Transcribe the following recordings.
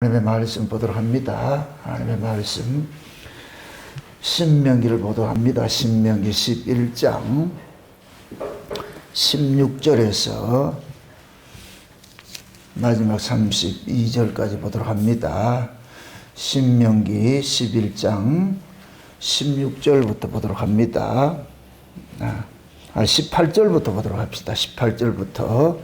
하나님의 말씀 보도록 합니다. 하나님의 말씀 신명기를 보도록 합니다. 신명기 11장 16절에서 마지막 32절까지 보도록 합니다. 신명기 11장 16절부터 보도록 합니다. 18절부터 보도록 합시다. 18절부터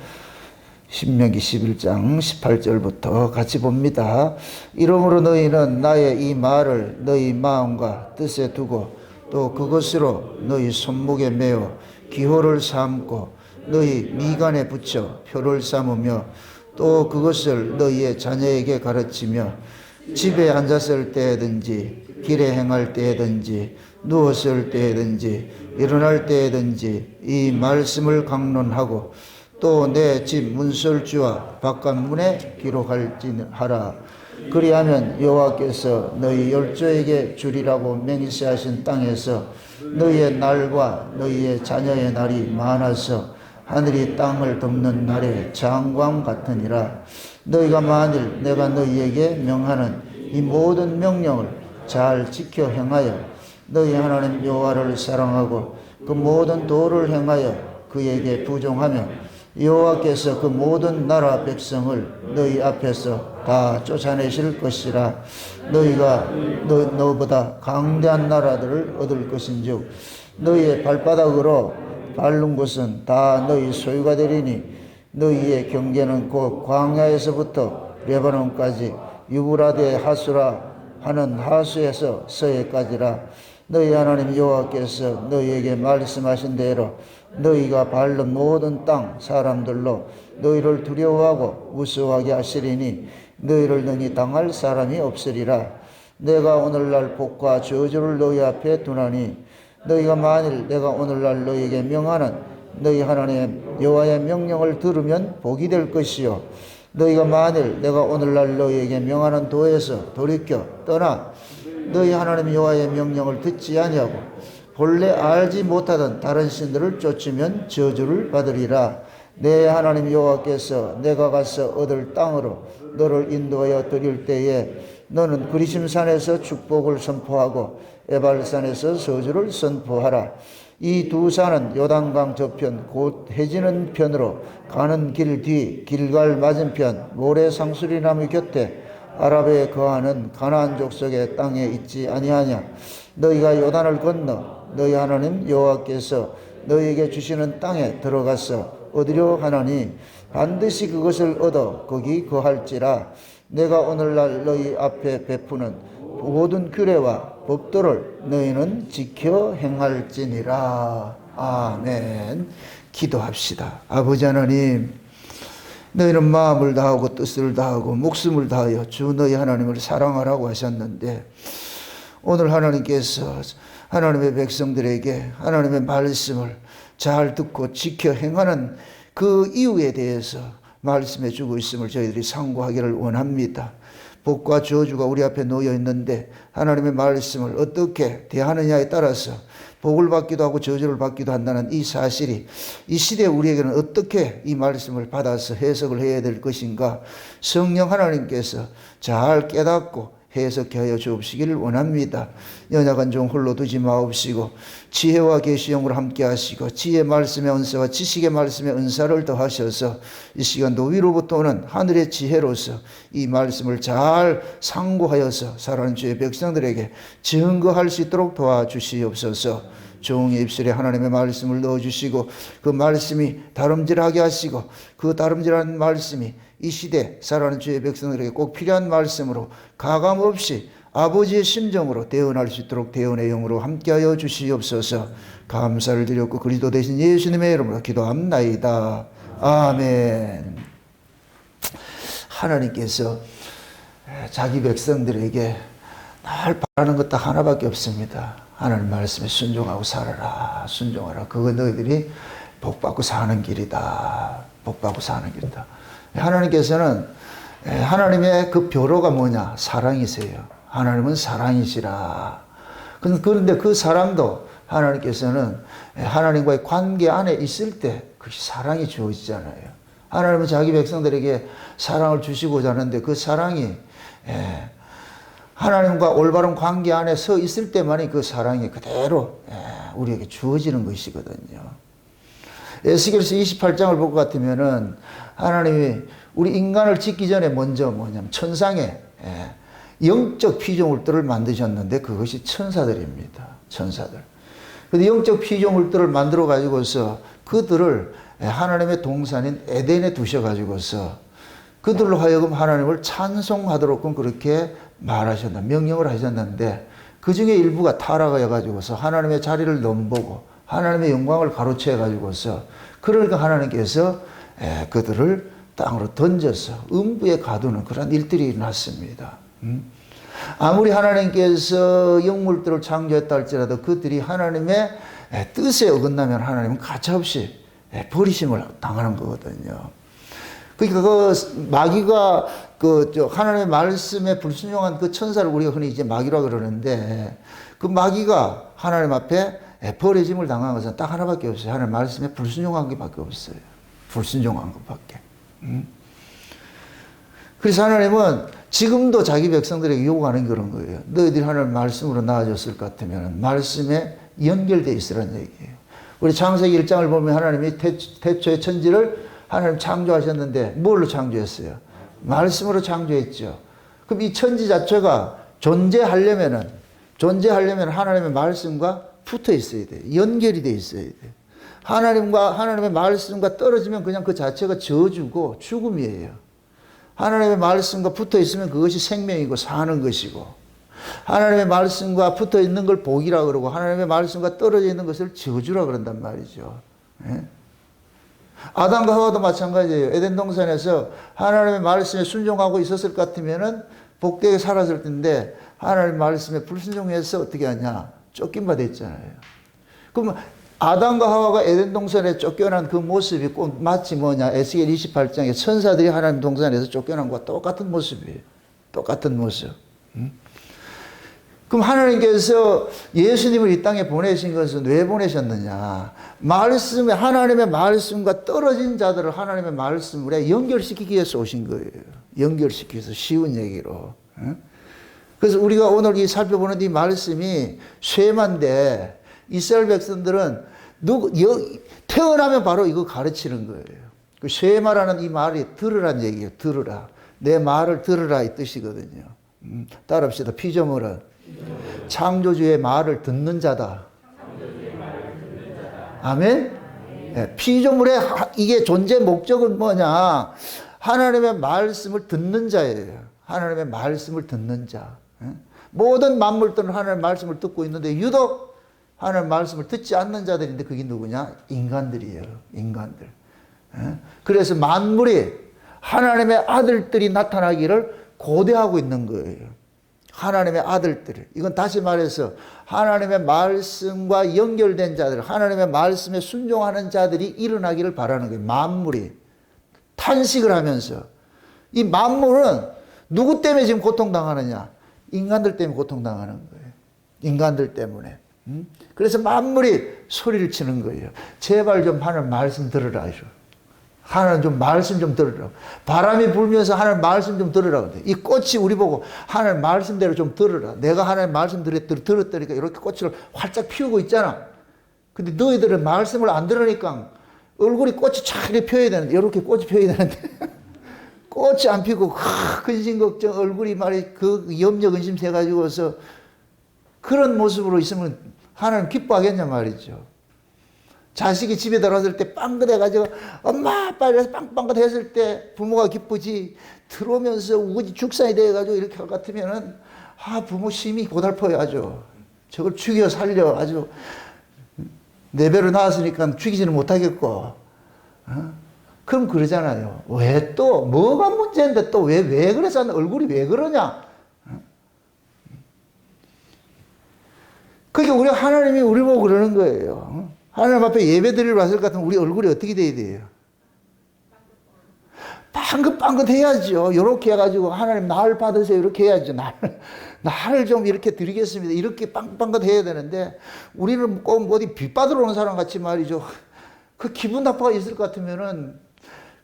신명기 11장 18절부터 같이 봅니다. 이러므로 너희는 나의 이 말을 너희 마음과 뜻에 두고 또 그것으로 너희 손목에 메어 기호를 삼고 너희 미간에 붙여 표를 삼으며 또 그것을 너희의 자녀에게 가르치며 집에 앉았을 때든지 길에 행할 때든지 누웠을 때든지 일어날 때든지 이 말씀을 강론하고 또 내 집 문설주와 바깥 문에 기록할지하라. 그리하면 여호와께서 너희 열조에게 주리라고 맹세하신 땅에서 너희의 날과 너희의 자녀의 날이 많아서 하늘이 땅을 덮는 날에 장광 같으니라. 너희가 만일 내가 너희에게 명하는 이 모든 명령을 잘 지켜 행하여 너희 하나님 여호와를 사랑하고 그 모든 도를 행하여 그에게 부종하며 여호와께서 그 모든 나라 백성을 너희 앞에서 다 쫓아내실 것이라. 너희가 너보다 강대한 나라들을 얻을 것인즉 너희의 발바닥으로 밟는 곳은 다 너희 소유가 되리니 너희의 경계는 곧 광야에서부터 레바논까지 유브라데 하수라 하는 하수에서 서해까지라. 너희 하나님 여호와께서 너희에게 말씀하신 대로 너희가 밟는 모든 땅 사람들로 너희를 두려워하고 무서워하게 하시리니 너희를 능히 당할 사람이 없으리라. 내가 오늘날 복과 저주를 너희 앞에 두나니 너희가 만일 내가 오늘날 너희에게 명하는 너희 하나님 여호와의 명령을 들으면 복이 될 것이요 너희가 만일 내가 오늘날 너희에게 명하는 도에서 돌이켜 떠나 너희 하나님 여호와의 명령을 듣지 아니하고 본래 알지 못하던 다른 신들을 쫓으면 저주를 받으리라. 내 하나님 여호와께서 내가 가서 얻을 땅으로 너를 인도하여 드릴 때에 너는 그리심산에서 축복을 선포하고 에발산에서 저주를 선포하라. 이 두 산은 요단강 저편 곧 해지는 편으로 가는 길 뒤 길갈 맞은편 모래 상수리나무 곁에 아랍에 거하는 가나안 족속의 땅에 있지 아니하냐. 너희가 요단을 건너 너희 하나님 여호와께서 너희에게 주시는 땅에 들어가서 얻으려 하나니 반드시 그것을 얻어 거기 거할지라. 내가 오늘날 너희 앞에 베푸는 모든 규례와 법도를 너희는 지켜 행할지니라. 아멘. 기도합시다. 아버지 하나님, 너희는 마음을 다하고 뜻을 다하고 목숨을 다하여 주 너희 하나님을 사랑하라고 하셨는데 오늘 하나님께서 하나님의 백성들에게 하나님의 말씀을 잘 듣고 지켜 행하는 그 이유에 대해서 말씀해 주고 있음을 저희들이 상고하기를 원합니다. 복과 저주가 우리 앞에 놓여 있는데 하나님의 말씀을 어떻게 대하느냐에 따라서 복을 받기도 하고 저주를 받기도 한다는 이 사실이 이 시대에 우리에게는 어떻게 이 말씀을 받아서 해석을 해야 될 것인가 성령 하나님께서 잘 깨닫고 해석케 하여 주옵시기를 원합니다. 연약한 종 홀로 두지 마옵시고 지혜와 계시형으로 함께 하시고 지혜 말씀의 은사와 지식의 말씀의 은사를 더하셔서 이 시간도 위로부터 오는 하늘의 지혜로서 이 말씀을 잘 상고하여서 살아가는 주의 백성들에게 증거할 수 있도록 도와주시옵소서. 종의 입술에 하나님의 말씀을 넣어주시고 그 말씀이 다름질하게 하시고 그 다름질한 말씀이 이 시대 살아가는 주의 백성들에게 꼭 필요한 말씀으로 가감없이 아버지의 심정으로 대언할 수 있도록 대언의 영으로 함께하여 주시옵소서. 감사를 드렸고 그리스도 대신 예수님의 이름으로 기도합나이다. 아멘. 하나님께서 자기 백성들에게 늘 바라는 것 딱 하나밖에 없습니다. 하나님 말씀에 순종하고 살아라. 순종하라. 그거 너희들이 복받고 사는 길이다. 복받고 사는 길이다. 하나님께서는 하나님의 그 표로가 뭐냐? 사랑이세요. 하나님은 사랑이시라. 그런데 그 사랑도 하나님께서는 하나님과의 관계 안에 있을 때 그것이 사랑이 주어지잖아요. 하나님은 자기 백성들에게 사랑을 주시고자 하는데 그 사랑이 예. 하나님과 올바른 관계 안에 서 있을 때만이 그 사랑이 그대로 우리에게 주어지는 것이거든요. 에스겔서 28장을 볼 것 같으면은 하나님이 우리 인간을 짓기 전에 먼저 뭐냐면 천상에 영적 피조물들을 만드셨는데 그것이 천사들입니다. 천사들. 근데 영적 피조물들을 만들어 가지고서 그들을 하나님의 동산인 에덴에 두셔 가지고서 그들로 하여금 하나님을 찬송하도록 그렇게 말하셨다. 명령을 하셨는데 그 중에 일부가 타락하여 가지고서 하나님의 자리를 넘보고 하나님의 영광을 가로채 가지고서 그러니까 하나님께서 그들을 땅으로 던져서 음부에 가두는 그런 일들이 일어났습니다. 아무리 하나님께서 영물들을 창조했다 할지라도 그들이 하나님의 뜻에 어긋나면 하나님은 가차없이 버리심을 당하는 거거든요. 그러니까 그 마귀가 하나님의 말씀에 불순종한 그 천사를 우리가 흔히 이제 마귀라 그러는데 그 마귀가 하나님 앞에 버려짐을 당한 것은 딱 하나밖에 없어요. 하나님 말씀에 불순종한 것밖에 없어요. 불순종한 것밖에. 그래서 하나님은 지금도 자기 백성들에게 요구하는 그런 거예요. 너희들이 하나님 말씀으로 나아졌을 것 같으면 말씀에 연결되어 있으라는 얘기예요. 우리 창세기 1장을 보면 하나님이 태초의 천지를 하나님 창조하셨는데 뭘로 창조했어요? 말씀으로 창조했죠. 그럼 이 천지 자체가 존재하려면 하나님의 말씀과 붙어 있어야 돼요. 연결이 돼 있어야 돼요. 하나님의 말씀과 떨어지면 그냥 그 자체가 저주고 죽음이에요. 하나님의 말씀과 붙어 있으면 그것이 생명이고 사는 것이고, 하나님의 말씀과 붙어 있는 걸 복이라 그러고 하나님의 말씀과 떨어져 있는 것을 저주라 그런단 말이죠. 예? 아담과 하와도 마찬가지예요. 에덴 동산에서 하나님의 말씀에 순종하고 있었을 것 같으면은 복되게 살았을 텐데 하나님의 말씀에 불순종해서 어떻게 하냐? 쫓긴 바 됐잖아요. 그러면 아담과 하와가 에덴 동산에 쫓겨난 그 모습이 꼭 마치 뭐냐? 에스겔 28장에 천사들이 하나님 동산에서 쫓겨난 것과 똑같은 모습이에요. 똑같은 모습. 그럼 하나님께서 예수님을 이 땅에 보내신 것은 왜 보내셨느냐? 하나님의 말씀과 떨어진 자들을 하나님의 말씀으로 연결시키기 위해서 오신 거예요. 연결시키기 위해서 쉬운 얘기로. 그래서 우리가 오늘 살펴보는 이 말씀이 쇠마인데 이스라엘 백성들은 태어나면 바로 이거 가르치는 거예요. 그 쇠마라는 이 말이 들으란 얘기예요. 들으라. 내 말을 들으라 이 뜻이거든요. 따라합시다. 피조물은 창조주의 말을 듣는 자다. 아멘? 네, 피조물의 이게 존재 목적은 뭐냐? 하나님의 말씀을 듣는 자예요. 하나님의 말씀을 듣는 자. 모든 만물들은 하나님의 말씀을 듣고 있는데 유독 하나님의 말씀을 듣지 않는 자들인데 그게 누구냐? 인간들이에요. 인간들. 그래서 만물이 하나님의 아들들이 나타나기를 고대하고 있는 거예요. 하나님의 아들들. 이건 다시 말해서 하나님의 말씀과 연결된 자들, 하나님의 말씀에 순종하는 자들이 일어나기를 바라는 거예요. 만물이 탄식을 하면서. 이 만물은 누구 때문에 지금 고통당하느냐? 인간들 때문에 고통당하는 거예요. 인간들 때문에. 그래서 만물이 소리를 치는 거예요. 제발 좀 하나님 말씀 들으라. 하나님 좀 말씀 좀 들으라. 바람이 불면서 하나님 말씀 좀 들으라. 이 꽃이 우리 보고 하나님 말씀대로 좀 들으라. 내가 하나님 말씀 들었다니까 이렇게 꽃을 활짝 피우고 있잖아. 근데 너희들은 말씀을 안 들으니까 얼굴이 꽃이 쫙 이렇게 펴야 되는데, 이렇게 꽃이 펴야 되는데 꽃이 안 피고 근심 걱정 얼굴이 말이 그 염려 근심 세 가지고서 그런 모습으로 있으면 하나님 기뻐하겠냐 말이죠. 자식이 집에 들어왔을 때 빵긋해가지고 엄마 아빠 이래서 빵빵긋 했을 때 부모가 기쁘지, 들어오면서 우거지 죽상이 돼가지고 이렇게 할 것 같으면은 부모 심히 고달퍼요. 아주 저걸 죽여 살려 아주 내 배로 나왔으니까 죽이지는 못하겠고. 그럼 그러잖아요. 왜 또 뭐가 문제인데 또 왜 그래서 얼굴이 왜 그러냐? 그게 우리 하나님이 우리 보고 그러는 거예요. 하나님 앞에 예배 드리러 왔을 것 같으면 우리 얼굴이 어떻게 돼야 돼요? 빵긋빵긋 해야죠. 이렇게 해가지고 하나님 나를 받으세요. 이렇게 해야죠. 나를 좀 이렇게 드리겠습니다. 이렇게 빵긋빵긋 해야 되는데 우리는 꼭 어디 빚 받으러 오는 사람 같이 말이죠. 그 기분 나빠가 있을 것 같으면은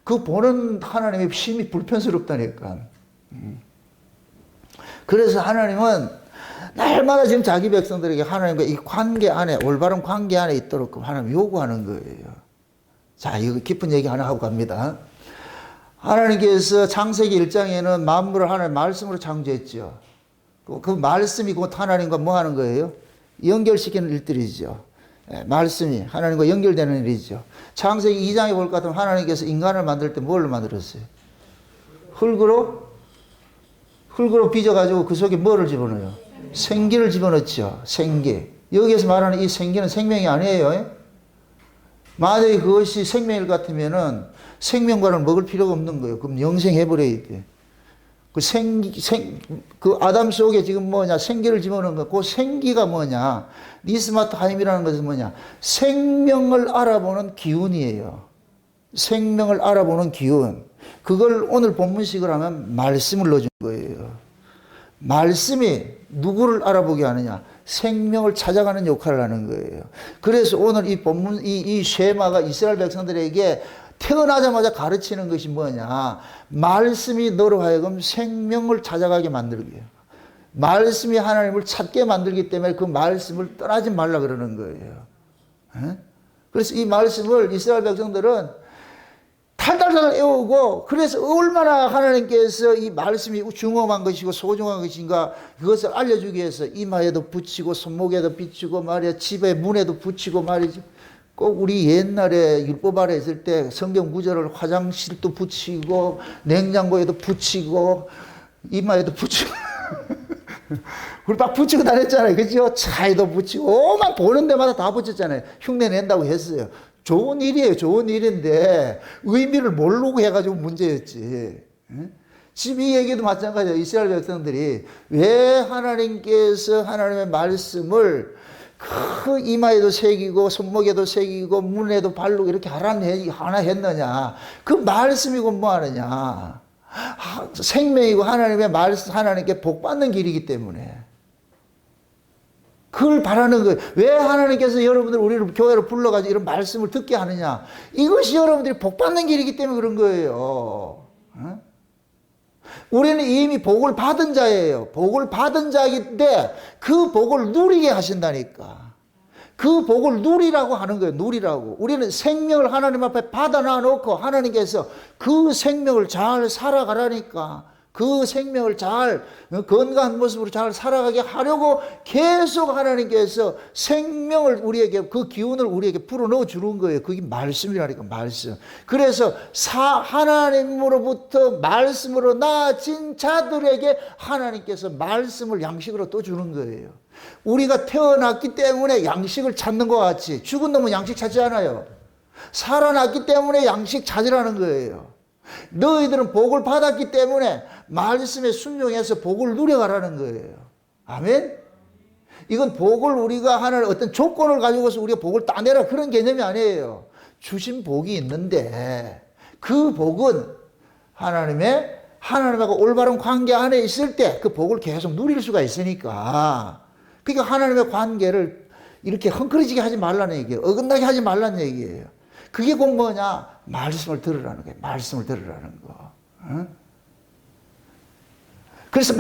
그 보는 하나님의 심히 불편스럽다니까. 그래서 하나님은 날마다 지금 자기 백성들에게 하나님과 이 관계 안에, 올바른 관계 안에 있도록 하나님 요구하는 거예요. 자, 이거 깊은 얘기 하나 하고 갑니다. 하나님께서 창세기 1장에는 만물을 하나님 말씀으로 창조했죠. 그 말씀이 곧 하나님과 뭐 하는 거예요? 연결시키는 일들이죠. 말씀이 하나님과 연결되는 일이죠. 창세기 2장에 볼 것 같으면 하나님께서 인간을 만들 때 뭘로 만들었어요? 흙으로 빚어가지고 그 속에 뭐를 집어넣어요? 생기를 집어넣죠. 생기. 여기에서 말하는 이 생기는 생명이 아니에요. 만약에 그것이 생명일 같으면은 생명과를 먹을 필요가 없는 거예요. 그럼 영생해버려야 돼. 그 아담 속에 지금 뭐냐, 생기를 집어넣은 거, 그 생기가 뭐냐, 니스마트 하임이라는 것은 뭐냐, 생명을 알아보는 기운이에요. 생명을 알아보는 기운. 그걸 오늘 본문식으로 하면 말씀을 넣어준 거예요. 말씀이 누구를 알아보게 하느냐? 생명을 찾아가는 역할을 하는 거예요. 그래서 오늘 이 본문, 이 쉐마가 이스라엘 백성들에게 태어나자마자 가르치는 것이 뭐냐? 말씀이 너로 하여금 생명을 찾아가게 만들게 해요. 말씀이 하나님을 찾게 만들기 때문에 그 말씀을 떠나지 말라 그러는 거예요. 그래서 이 말씀을 이스라엘 백성들은 탈탈탈 애우고, 그래서 얼마나 하나님께서 이 말씀이 중요한 것이고 소중한 것인가 그것을 알려주기 위해서 이마에도 붙이고 손목에도 비추고 말이야, 집에 문에도 붙이고 말이죠. 꼭 우리 옛날에 율법 아래 있을 때 성경 구절을 화장실도 붙이고 냉장고에도 붙이고 이마에도 붙이고 우리 막 붙이고 다녔잖아요. 그죠? 차에도 붙이고 오만 보는 데마다 다 붙였잖아요. 흉내 낸다고 했어요. 좋은 일이에요. 좋은 일인데 의미를 모르고 해가지고 문제였지. 지금 이 얘기도 마찬가지예요. 이스라엘 백성들이 왜 하나님께서 하나님의 말씀을 그 이마에도 새기고 손목에도 새기고 문에도 바르고 이렇게 하나 했느냐. 그 말씀이고 뭐 하느냐. 생명이고 하나님의 말씀, 하나님께 복 받는 길이기 때문에 그걸 바라는 거예요. 왜 하나님께서 여러분들 우리를 교회로 불러가지고 이런 말씀을 듣게 하느냐. 이것이 여러분들이 복 받는 길이기 때문에 그런 거예요. 우리는 이미 복을 받은 자예요. 복을 받은 자인데 그 복을 누리게 하신다니까. 그 복을 누리라고 하는 거예요. 누리라고. 우리는 생명을 하나님 앞에 받아놔 놓고 하나님께서 그 생명을 잘 살아가라니까. 그 생명을 잘 건강한 모습으로 잘 살아가게 하려고 계속 하나님께서 생명을 우리에게, 그 기운을 우리에게 불어넣어 주는 거예요. 그게 말씀이라니까. 말씀. 그래서 하나님으로부터 말씀으로 나아진 자들에게 하나님께서 말씀을 양식으로 또 주는 거예요. 우리가 태어났기 때문에 양식을 찾는 것 같이 죽은 놈은 양식 찾지 않아요. 살아났기 때문에 양식 찾으라는 거예요. 너희들은 복을 받았기 때문에 말씀에 순종해서 복을 누려가라는 거예요. 아멘? 이건 복을 우리가 하는 어떤 조건을 가지고서 우리가 복을 따내라 그런 개념이 아니에요. 주신 복이 있는데 그 복은 하나님하고 올바른 관계 안에 있을 때 그 복을 계속 누릴 수가 있으니까. 그러니까 하나님의 관계를 이렇게 헝클어지게 하지 말라는 얘기예요. 어긋나게 하지 말라는 얘기예요. 그게 곧 뭐냐? 말씀을 들으라는 거예요. 말씀을 들으라는 거. 그래서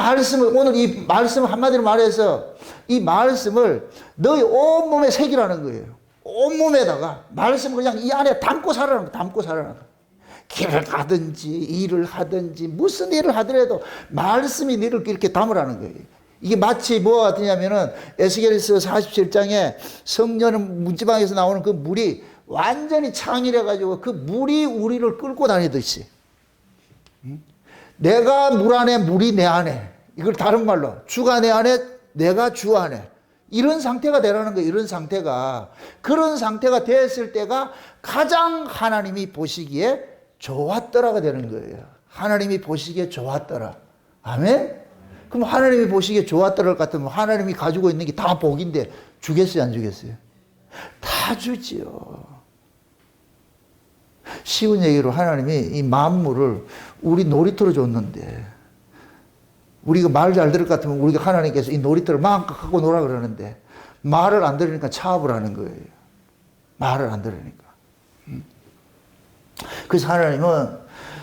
오늘 이 말씀을 한마디로 말해서 이 말씀을 너희 온몸에 새기라는 거예요. 온몸에다가 말씀을 그냥 이 안에 담고 살아라는 거예요. 담고 살아라는 거예요. 길을 가든지 일을 하든지 무슨 일을 하더라도 말씀이 너를 이렇게 담으라는 거예요. 이게 마치 뭐가 같으냐면은 에스겔서 47장에 성전 문지방에서 나오는 그 물이 완전히 창이래가지고 그 물이 우리를 끌고 다니듯이. 내가 물 안에, 물이 내 안에. 이걸 다른 말로 주가 내 안에, 내가 주 안에. 이런 상태가 되라는 거예요. 이런 상태가. 그런 상태가 됐을 때가 가장 하나님이 보시기에 좋았더라가 되는 거예요. 하나님이 보시기에 좋았더라. 아멘? 그럼 하나님이 보시기에 좋았더라 같으면 하나님이 가지고 있는 게 다 복인데 주겠어요, 안 주겠어요? 다 주지요. 쉬운 얘기로 하나님이 이 만물을 우리 놀이터로 줬는데 우리가 말 잘 들을 것 같으면 우리가 하나님께서 이 놀이터를 마음껏 갖고 놀아 그러는데 말을 안 들으니까 차압을 하는 거예요. 말을 안 들으니까. 그래서 하나님은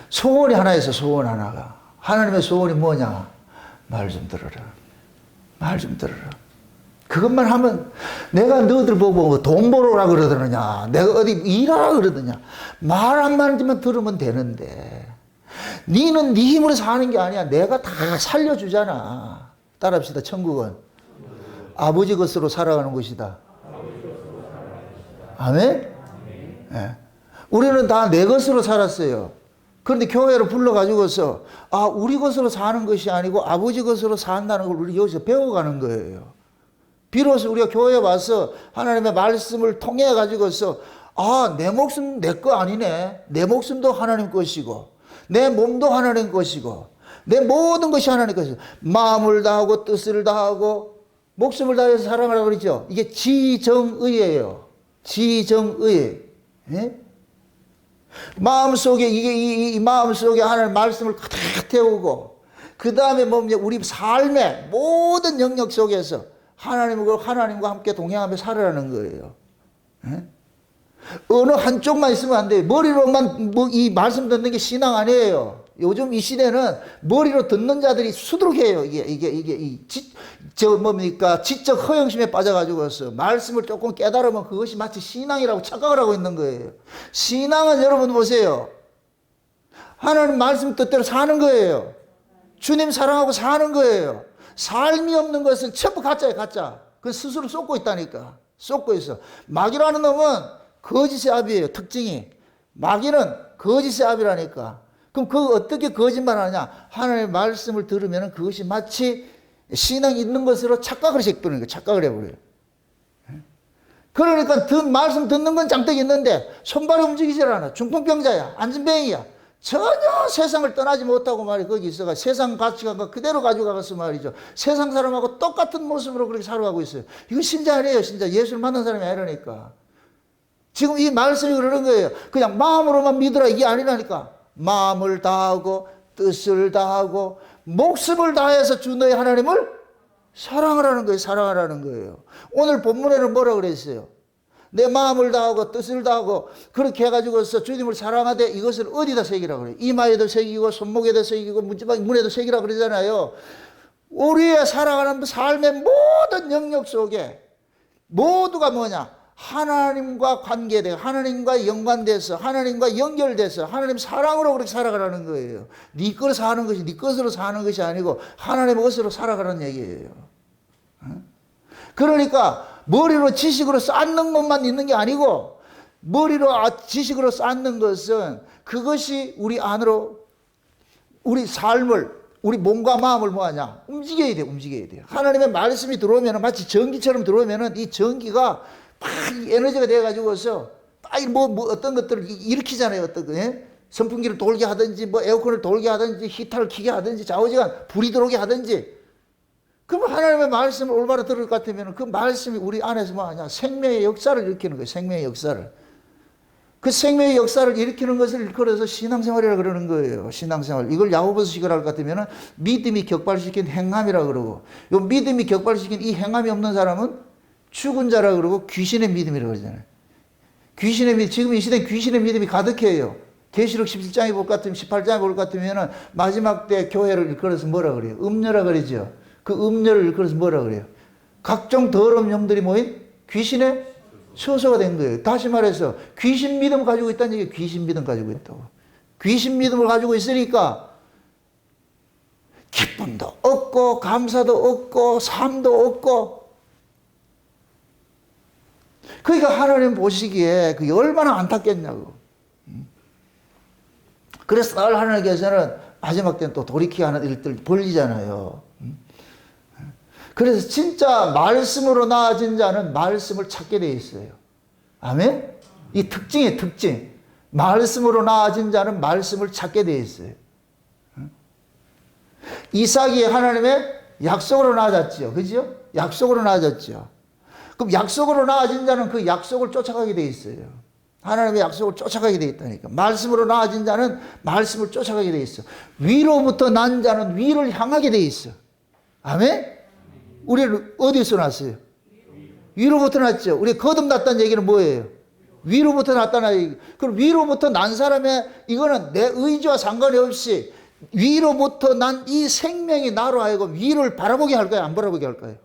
소원이 하나 있어. 소원 하나가. 하나님의 소원이 뭐냐? 말 좀 들어라. 말 좀 들어라. 그것만 하면 내가 너희들 보고 돈 벌어라 그러더냐, 내가 어디 일하라 그러더냐, 말 한마디만 들으면 되는데 니는 네 힘으로 사는 게 아니야. 내가 다 살려주잖아. 따라합시다. 천국은 아버지 것으로 살아가는 것이다. 아멘? 네. 우리는 다 내 것으로 살았어요. 그런데 교회로 불러가지고서 우리 것으로 사는 것이 아니고 아버지 것으로 산다는 걸 우리 여기서 배워가는 거예요. 비로소 우리가 교회에 와서 하나님의 말씀을 통해 가지고서 내 목숨 내 거 아니네. 내 목숨도 하나님 것이고 내 몸도 하나님 것이고 내 모든 것이 하나님 것이고 마음을 다하고 뜻을 다하고 목숨을 다해서 사랑하라고 그러죠. 이게 지정의예요. 지정의. 예? 마음속에 이 마음속에 하나님의 말씀을 가득 태우고 그 다음에 우리 삶의 모든 영역 속에서 하나님과 함께 동행하며 살아라는 거예요. 예? 어느 한쪽만 있으면 안 돼요. 머리로만 이 말씀 듣는 게 신앙 아니에요. 요즘 이 시대는 머리로 듣는 자들이 수두룩해요. 지적 허영심에 빠져가지고서 말씀을 조금 깨달으면 그것이 마치 신앙이라고 착각을 하고 있는 거예요. 신앙은 여러분 보세요. 하나님 말씀 뜻대로 사는 거예요. 주님 사랑하고 사는 거예요. 삶이 없는 것은 전부 가짜예요, 가짜. 그 스스로 쏟고 있다니까. 쏟고 있어. 마귀라는 놈은 거짓의 압이에요, 특징이. 마귀는 거짓의 압이라니까. 그럼 어떻게 거짓말 하냐? 하나님의 말씀을 들으면 그것이 마치 신앙이 있는 것으로 착각을 해버리는 거예요. 착각을 해버려요. 그러니까 말씀 듣는 건 장떡이 있는데 손발이 움직이질 않아. 중풍병자야. 안진뱅이야. 전혀 세상을 떠나지 못하고 말이야. 거기 있어가 세상 가치관과 그대로 가지고 가서 말이죠. 세상 사람하고 똑같은 모습으로 그렇게 살아가고 있어요. 이건 신자 아니에요. 신자. 예수를 만난 사람이 아니라니까. 지금 이 말씀이 그러는 거예요. 그냥 마음으로만 믿으라 이게 아니라니까. 마음을 다하고 뜻을 다하고 목숨을 다해서 주 너의 하나님을 사랑하라는 거예요. 사랑하라는 거예요. 오늘 본문에는 뭐라 그랬어요? 내 마음을 다하고 뜻을 다하고 그렇게 해가지고서 주님을 사랑하되 이것을 어디다 새기라 그래요? 이마에도 새기고 손목에도 새기고 문에도 새기라 그러잖아요. 우리의 살아가는 삶의 모든 영역 속에 모두가 뭐냐? 하나님과 관계되고 하나님과 연관돼서 하나님과 연결돼서 하나님 사랑으로 그렇게 살아가라는 거예요. 네 것으로 사는 것이 네 것으로 사는 것이 아니고 하나님의 것으로 살아가라는 얘기예요. 그러니까 머리로 지식으로 쌓는 것만 있는 게 아니고 머리로 지식으로 쌓는 것은 그것이 우리 안으로 우리 삶을 우리 몸과 마음을 뭐하냐? 움직여야 돼요. 움직여야 돼요. 하나님의 말씀이 들어오면 마치 전기처럼 들어오면 이 전기가 막 에너지가 돼가지고서 어떤 것들을 일으키잖아요. 어떤 거, 예? 선풍기를 돌게 하든지 에어컨을 돌게 하든지 히터를 켜게 하든지 좌우지간 불이 들어오게 하든지. 그럼 하나님의 말씀을 올바로 들을 것 같으면 그 말씀이 우리 안에서 뭐하냐? 생명의 역사를 일으키는 거예요. 생명의 역사를. 그 생명의 역사를 일으키는 것을 일컬어서 신앙생활이라고 그러는 거예요. 신앙생활. 이걸 야고보서식으로 할 것 같으면 믿음이 격발시킨 행함이라고 그러고, 요 믿음이 격발시킨 이 행함이 없는 사람은 죽은 자라고 그러고 귀신의 믿음이라고 그러잖아요. 귀신의 믿음, 지금 이 시대에 귀신의 믿음이 가득해요. 계시록 17장에 볼 것 같으면 18장에 볼 것 같으면 마지막 때 교회를 일컬어서 뭐라 그래요? 음녀라 그러죠. 그 음녀를 일컬어서 뭐라 그래요? 각종 더러운 영들이 모인 귀신의 처소가 된 거예요. 다시 말해서 귀신 믿음 가지고 있다는 얘기예요. 귀신 믿음 가지고 있다고. 귀신 믿음을 가지고 있으니까 기쁨도 없고 감사도 없고 삶도 없고. 그러니까 하나님 보시기에 그게 얼마나 안타깝냐고. 그래서 늘 하나님께서는 마지막 때는 또 돌이키게 하는 일들 벌리잖아요. 그래서 진짜 말씀으로 나아진 자는 말씀을 찾게 돼 있어요. 아멘? 이 특징이에요, 특징. 말씀으로 나아진 자는 말씀을 찾게 돼 있어요. 이삭이 하나님의 약속으로 나아졌죠. 그죠? 약속으로 나아졌죠. 그럼 약속으로 나아진 자는 그 약속을 쫓아가게 돼 있어요. 하나님의 약속을 쫓아가게 돼 있다니까. 말씀으로 나아진 자는 말씀을 쫓아가게 돼 있어. 위로부터 난 자는 위를 향하게 돼 있어. 아멘? 우리는 어디서 났어요? 위로부터 났죠. 우리 거듭났다는 얘기는 뭐예요? 위로부터 났다는 얘기. 그럼 위로부터 난 사람의 이거는 내 의지와 상관이 없이 위로부터 난 이 생명이 나로 하여금 위를 바라보게 할 거예요? 안 바라보게 할 거예요?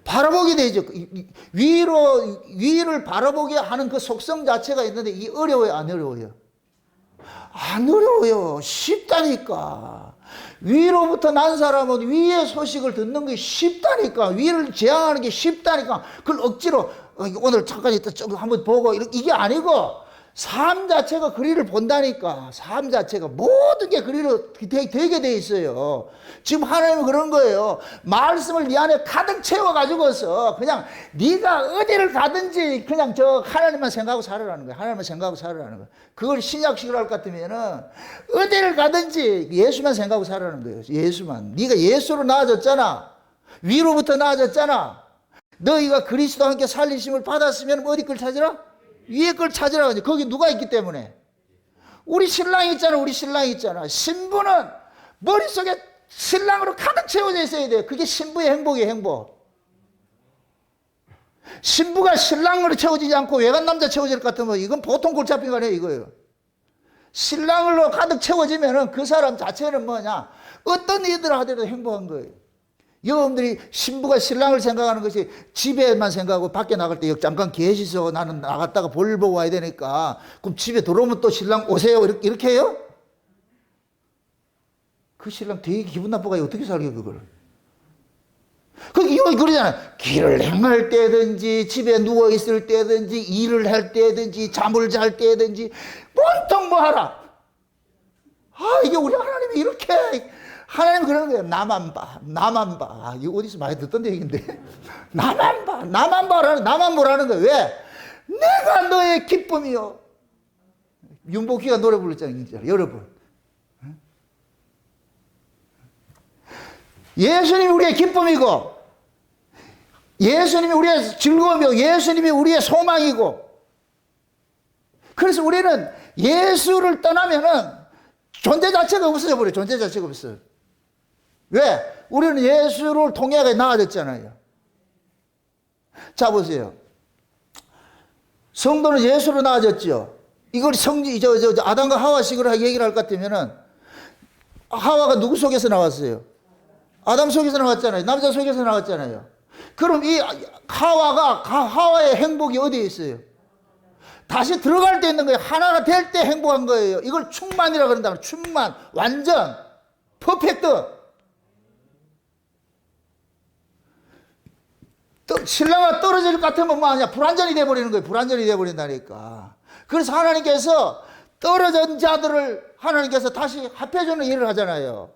바라보게 되죠. 위를 바라보게 하는 그 속성 자체가 있는데 이 어려워요? 안 어려워요? 안 어려워요. 쉽다니까. 위로부터 난 사람은 위의 소식을 듣는 게 쉽다니까. 위를 지향하는 게 쉽다니까. 그걸 억지로 오늘 잠깐 있다 한번 보고 이게 아니고 삶 자체가 그리를 본다니까. 삶 자체가 모든 게 그리로 되게 돼 있어요. 지금 하나님은 그런 거예요. 말씀을 네 안에 가득 채워가지고서 그냥 네가 어디를 가든지 그냥 저 하나님만 생각하고 살아라는 거예요. 하나님만 생각하고 살아라는 거예요. 그걸 신약식으로 할 것 같으면은 어디를 가든지 예수만 생각하고 살아라는 거예요. 예수만. 네가 예수로 나아졌잖아. 위로부터 나아졌잖아. 너희가 그리스도와 함께 살리심을 받았으면 어디 걸 찾으라? 위에 걸 찾으라고 하지. 거기 누가 있기 때문에. 우리 신랑이 있잖아. 우리 신랑이 있잖아. 신부는 머릿속에 신랑으로 가득 채워져 있어야 돼요. 그게 신부의 행복이에요. 행복. 신부가 신랑으로 채워지지 않고 외간 남자 채워질 것 같으면 이건 보통 골치 아픈 거 아니에요. 이거예요. 신랑으로 가득 채워지면은 그 사람 자체는 뭐냐, 어떤 일들을 하더라도 행복한 거예요. 여러분들이 신부가 신랑을 생각하는 것이 집에만 생각하고 밖에 나갈 때 잠깐 계시서 나는 나갔다가 볼 보고 와야 되니까 그럼 집에 들어오면 또 신랑 오세요 이렇게 해요? 그 신랑 되게 기분 나쁘가 어떻게 살게 그걸. 이거 그러잖아요. 길을 행할 때든지 집에 누워있을 때든지 일을 할 때든지 잠을 잘 때든지 온통 뭐 하라. 이게 우리 하나님이 이렇게 하나님은 그러는 거예요. 나만 봐. 나만 봐. 이거 어디서 많이 듣던 얘기인데. 나만 봐. 나만 봐라는, 나만 보라는 거예요. 왜? 내가 너의 기쁨이요. 윤복희가 노래 불렀잖아요. 여러분. 예수님이 우리의 기쁨이고, 예수님이 우리의 즐거움이고, 예수님이 우리의 소망이고, 그래서 우리는 예수를 떠나면은 존재 자체가 없어져 버려요. 존재 자체가 없어요. 왜? 우리는 예수를 통해 나아졌잖아요. 자, 보세요. 성도는 예수로 나아졌죠. 이걸 아담과 하와식으로 얘기를 할 것 같으면은, 하와가 누구 속에서 나왔어요? 아담 속에서 나왔잖아요. 남자 속에서 나왔잖아요. 그럼 이 하와의 행복이 어디에 있어요? 다시 들어갈 때 있는 거예요. 하나가 될 때 행복한 거예요. 이걸 충만이라고 그런다. 충만, 완전, 퍼펙트. 신랑과 떨어질 것 같으면 뭐 하냐? 불완전이 돼버리는 거예요. 불완전이 돼버린다니까. 그래서 하나님께서 떨어진 자들을 하나님께서 다시 합해주는 일을 하잖아요.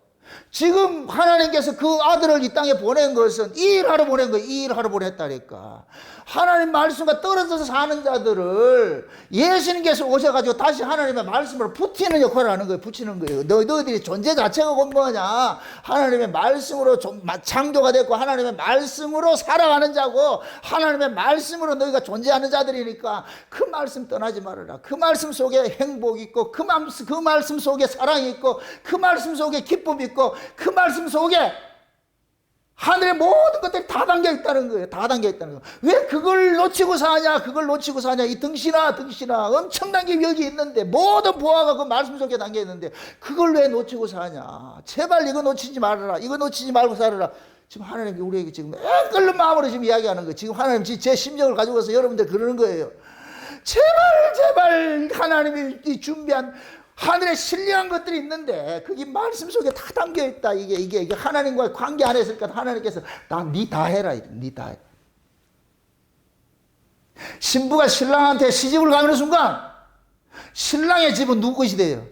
지금 하나님께서 그 아들을 이 땅에 보낸 것은 이 일하러 보낸 거예요. 이 일하러 보냈다니까. 하나님 말씀과 떨어져서 사는 자들을 예수님께서 오셔가지고 다시 하나님의 말씀으로 붙이는 역할을 하는 거예요. 붙이는 거예요. 너희들이 존재 자체가 뭐냐? 하나님의 말씀으로 창조가 됐고 하나님의 말씀으로 살아가는 자고 하나님의 말씀으로 너희가 존재하는 자들이니까 그 말씀 떠나지 말아라. 그 말씀 속에 행복이 있고 그 말씀 속에 사랑이 있고 그 말씀 속에 기쁨이 있고 그 말씀 속에 하늘의 모든 것들이 다 담겨 있다는 거예요. 다 담겨 있다는 거예요. 왜 그걸 놓치고 사냐? 그걸 놓치고 사냐? 이 등신아 엄청난 게 여기 있는데 모든 보화가 그 말씀 속에 담겨 있는데 그걸 왜 놓치고 사냐? 제발 이거 놓치지 말아라. 이거 놓치지 말고 살아라. 지금 하나님이 우리에게 지금 끓는 마음으로 지금 이야기하는 거예요. 지금 하나님 제 심정을 가지고서 여러분들 그러는 거예요. 제발 하나님이 준비한 하늘에 신령한 것들이 있는데 그게 말씀 속에 다 담겨 있다. 이게 하나님과의 관계 안에 있으니까 하나님께서 니 다 해라. 니 다 해. 신부가 신랑한테 시집을 가는 순간 신랑의 집은 누구 것이 돼요?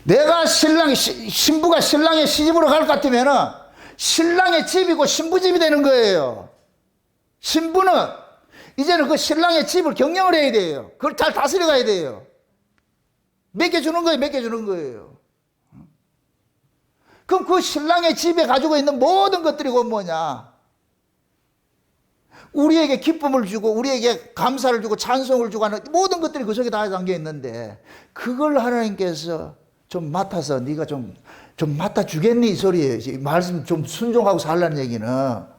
내가 신부가 신랑의 시집으로 갈 것 같으면 신랑의 집이고 신부 집이 되는 거예요. 신부는 이제는 그 신랑의 집을 경영을 해야 돼요. 그걸 잘 다스려 가야 돼요. 맡겨주는 거예요. 맡겨주는 거예요. 그럼 그 신랑의 집에 가지고 있는 모든 것들이 뭐냐? 우리에게 기쁨을 주고 우리에게 감사를 주고 찬송을 주고 하는 모든 것들이 그 속에 다 담겨 있는데 그걸 하나님께서 좀 맡아서 네가 좀 맡아주겠니? 이 소리예요. 말씀 좀 순종하고 살라는 얘기는.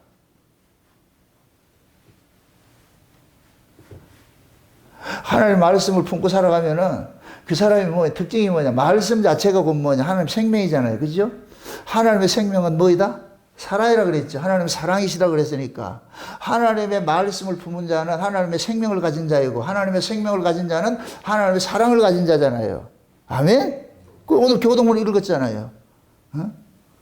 하나님의 말씀을 품고 살아가면은 그 사람이 뭐 특징이 뭐냐? 말씀 자체가 곧 뭐냐? 하나님 생명이잖아요. 그죠? 하나님의 생명은 뭐이다? 살아이라 그랬죠. 하나님은 사랑이시라 그랬으니까. 하나님의 말씀을 품은 자는 하나님의 생명을 가진 자이고, 하나님의 생명을 가진 자는 하나님의 사랑을 가진 자잖아요. 아멘? 그 오늘 교동문 읽었잖아요. 어?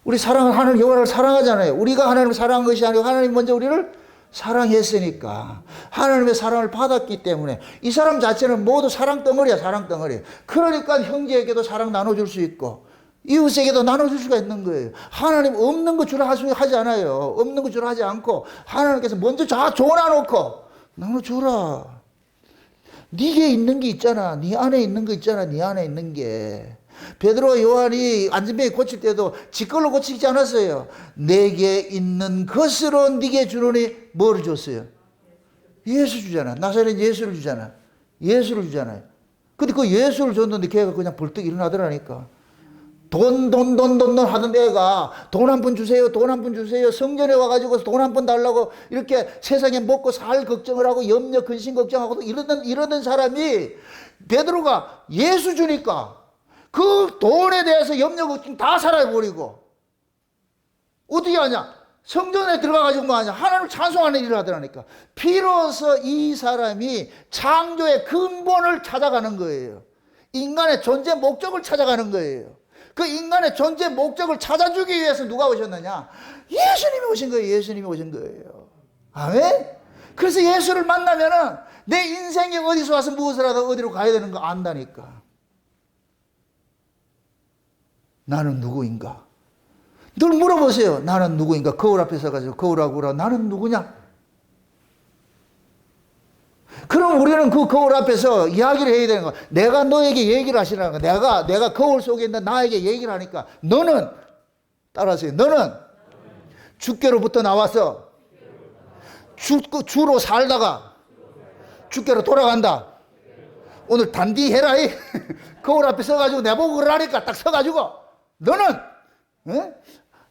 우리 하나님 여호와를 사랑하잖아요. 우리가 하나님을 사랑한 것이 아니고 하나님 먼저 우리를 사랑했으니까. 하나님의 사랑을 받았기 때문에 이 사람 자체는 모두 사랑 덩어리야, 사랑 덩어리. 그러니까 형제에게도 사랑 나눠줄 수 있고 이웃에게도 나눠줄 수가 있는 거예요. 하나님 없는 거 주라 하지 않아요. 없는 거 주라 하지 않고 하나님께서 먼저 다 줘놔놓고 나눠주라. 네게 있는 게 있잖아. 네 안에 있는 거 있잖아. 네 안에 있는 게. 베드로와 요한이 안전병이 고칠 때도 지 걸로 고치지 않았어요. 내게 있는 것으로 네게 주노니 뭐를 줬어요? 예수 주잖아. 나사렛 예수를 주잖아. 예수를 주잖아요. 근데 그 예수를 줬는데 걔가 그냥 벌떡 일어나더라니까. 돈 하던 애가 돈 한 푼 주세요, 돈 한 푼 주세요. 성전에 와가지고 돈 한 푼 달라고 이렇게 세상에 먹고 살 걱정을 하고 염려, 근심 걱정하고 이러던 사람이 베드로가 예수 주니까 그 돈에 대해서 염려, 걱정 다 사라져버리고 어떻게 하냐? 성전에 들어가가지고 뭐 하냐? 하나님을 찬송하는 일을 하더라니까. 비로소 이 사람이 창조의 근본을 찾아가는 거예요. 인간의 존재 목적을 찾아가는 거예요. 그 인간의 존재 목적을 찾아주기 위해서 누가 오셨느냐? 예수님이 오신 거예요. 예수님이 오신 거예요. 아멘? 그래서 예수를 만나면은 내 인생이 어디서 와서 무엇을 하다 어디로 가야 되는 거 안다니까. 나는 누구인가? 늘 물어보세요. 나는 누구인가? 거울 앞에 서가지고 거울하고 나는 누구냐? 그럼 우리는 그 거울 앞에서 이야기를 해야 되는 거야. 내가 너에게 얘기를 하시라는 거야. 내가 거울 속에 있는 나에게 얘기를 하니까 너는 따라하세요. 너는 주께로부터 나와서 주로 살다가 주께로 돌아간다. 오늘 단디 해라. 거울 앞에 서가지고 내보고 그러라니까 딱 서가지고 너는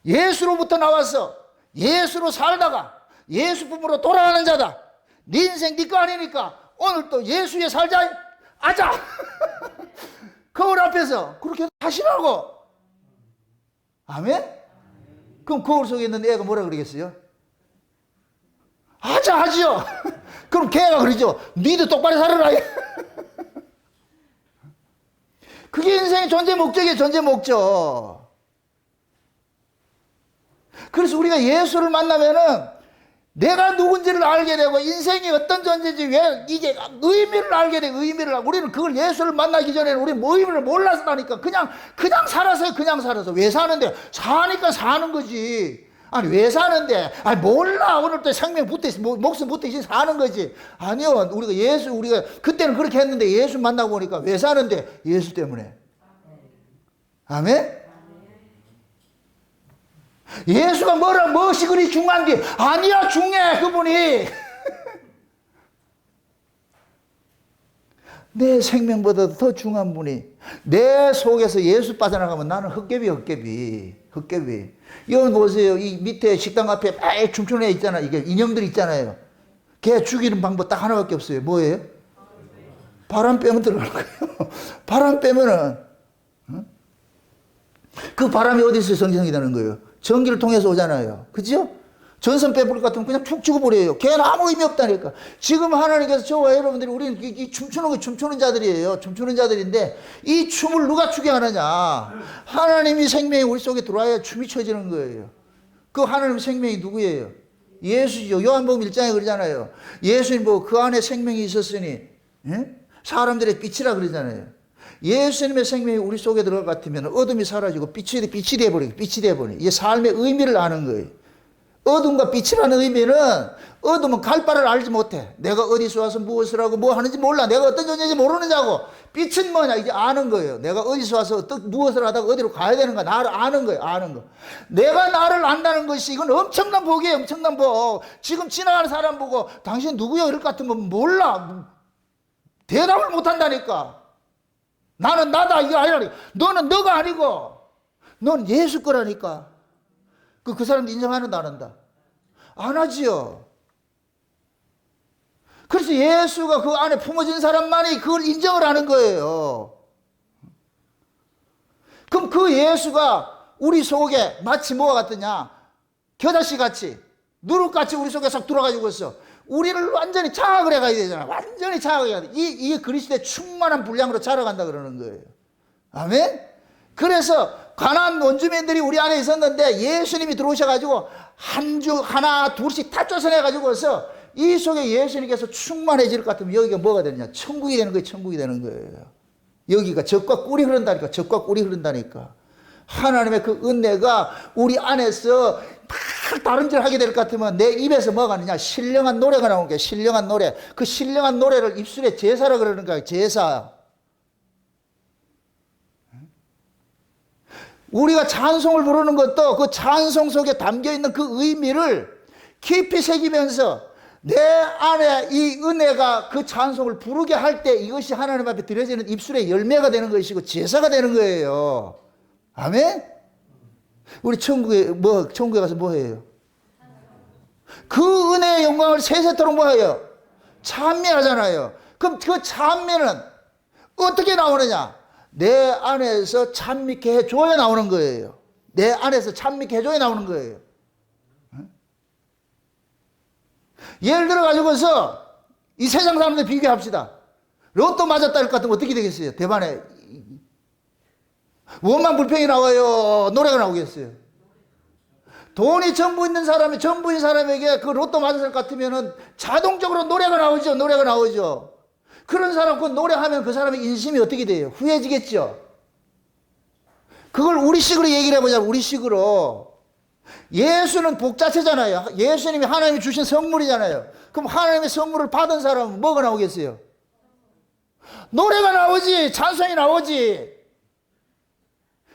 예수로부터 나와서 예수로 살다가 예수 품으로 돌아가는 자다. 네 인생 네 거 아니니까 오늘 또 예수에 살자. 아자. 거울 앞에서 그렇게 하시라고. 아멘? 그럼 거울 속에 있는 애가 뭐라 그러겠어요? 아자 하지요. 그럼 걔가 그러죠. 니도 똑바로 살아라. 그게 인생의 존재 목적이에요. 존재 목적. 그래서 우리가 예수를 만나면은 내가 누군지를 알게 되고 인생이 어떤 존재인지 왜 이게 의미를 알게 되고 우리는 그걸 예수를 만나기 전에는 우리는 의미를 몰랐다니까. 그냥 살았어요. 그냥 살아서. 왜 사는데? 사니까 사는 거지. 아니 왜 사는데? 아니 몰라. 오늘부터 생명 붙어있어. 목숨 붙어있어. 사는 거지. 아니요. 우리가 그때는 그렇게 했는데 예수 만나고 보니까 왜 사는데? 예수 때문에. 아멘? 예수가 무엇이 그리 중요한 게 아니야. 중요해 그분이. 내 생명보다도 더 중요한 분이 내 속에서 예수 빠져나가면 나는 헛개비. 여기 보세요. 이 밑에 식당 앞에 막 춤추는 애 있잖아. 이게 인형들 있잖아요. 걔 죽이는 방법 딱 하나밖에 없어요. 뭐예요? 바람 빼면 들어갈 거예요. 바람 빼면은 그 바람이 어디서 생성이 되는 거예요? 전기를 통해서 오잖아요. 그죠? 전선 빼버릴 것 같으면 그냥 툭 죽어버려요. 걔는 아무 의미 없다니까. 지금 하나님께서 저와 여러분들이 우리는 이 춤추는 자들이에요. 춤추는 자들인데 이 춤을 누가 추게 하느냐? 하나님이 생명이 우리 속에 들어와야 춤이 춰지는 거예요. 그 하나님 생명이 누구예요? 예수죠. 요한복음 1장에 그러잖아요. 예수님 보고 그 안에 생명이 있었으니 사람들의 빛이라 그러잖아요. 예수님의 생명이 우리 속에 들어갈 것 같으면 어둠이 사라지고 빛이 돼버리고 이게 삶의 의미를 아는 거예요. 어둠과 빛이라는 의미는 어둠은 갈 바를 알지 못해. 내가 어디서 와서 무엇을 하고 뭐 하는지 몰라. 내가 어떤 존재인지 모르는 자고. 빛은 뭐냐? 이제 아는 거예요. 내가 어디서 와서 무엇을 하다가 어디로 가야 되는가. 나를 아는 거예요. 아는 거. 내가 나를 안다는 것이 이건 엄청난 복이에요. 엄청난 복. 지금 지나가는 사람 보고 당신 누구요? 이럴 것 같으면 몰라. 대답을 못 한다니까. 나는 나다 이거 아니라. 너는 너가 아니고 넌 예수 거라니까. 그 사람도 인정하는다 안 한다? 안 하지요. 그래서 예수가 그 안에 품어진 사람만이 그걸 인정을 하는 거예요. 그럼 그 예수가 우리 속에 마치 뭐가 같느냐? 겨자씨 같이, 누룩같이 우리 속에 싹 들어가지고 있어. 우리를 완전히 장악을 해가야 되잖아. 완전히 장악을 해야 돼. 이게 그리스도의 충만한 분량으로 자라간다 그러는 거예요. 아멘? 그래서 가나안 원주민들이 우리 안에 있었는데 예수님이 들어오셔가지고 한 주 하나 둘씩 다 쫓아내가지고서 이 속에 예수님께서 충만해질 것 같으면 여기가 뭐가 되느냐? 천국이 되는 거예요. 천국이 되는 거예요. 여기가 젖과 꿀이 흐른다니까. 젖과 꿀이 흐른다니까. 하나님의 그 은혜가 우리 안에서 막 다른질 하게 될 것 같으면 내 입에서 뭐가 나느냐? 신령한 노래가 나오는 거예요. 신령한 노래. 그 신령한 노래를 입술에 제사라 그러는 거예요. 제사. 우리가 찬송을 부르는 것도 그 찬송 속에 담겨있는 그 의미를 깊이 새기면서 내 안에 이 은혜가 그 찬송을 부르게 할 때 이것이 하나님 앞에 드려지는 입술의 열매가 되는 것이고 제사가 되는 거예요. 아멘? 우리 천국에 가서 뭐 해요? 그 은혜의 영광을 세세토록 뭐 해요? 찬미하잖아요. 그럼 그 찬미는 어떻게 나오느냐? 내 안에서 찬미케 해줘야 나오는 거예요. 내 안에서 찬미케 해줘야 나오는 거예요. 예를 들어 가지고서 이 세상 사람들 비교합시다. 로또 맞았다 할 것 같으면 어떻게 되겠어요? 대만에 원만 불평이 나와요? 노래가 나오겠어요? 돈이 전부 있는 사람이 전부인 사람에게 그 로또 맞았을 것 같으면은 자동적으로 노래가 나오죠. 노래가 나오죠. 그런 사람 그 노래하면 그 사람의 인심이 어떻게 돼요? 후해지겠죠. 그걸 우리식으로 얘기를 해보자면 우리식으로 예수는 복자체잖아요. 예수님이 하나님이 주신 선물이잖아요. 그럼 하나님의 선물을 받은 사람은 뭐가 나오겠어요? 노래가 나오지. 찬송이 나오지.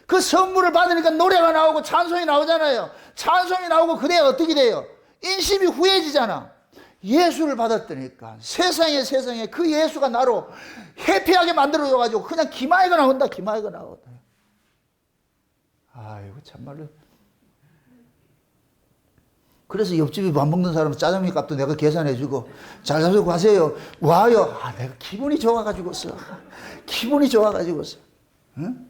그 선물을 받으니까 노래가 나오고 찬송이 나오잖아요. 찬송이 나오고 그래야 어떻게 돼요? 인심이 후해지잖아. 예수를 받았다니까 세상에 그 예수가 나로 해피하게 만들어줘가지고 그냥 기마이가 나온다. 기마이가 나온다. 아이고 참말로. 그래서 옆집에 밥 먹는 사람은 짜장면 값도 내가 계산해주고 잘 사서 가세요. 와요. 아 내가 기분이 좋아가지고서. 기분이 좋아가지고서. 응?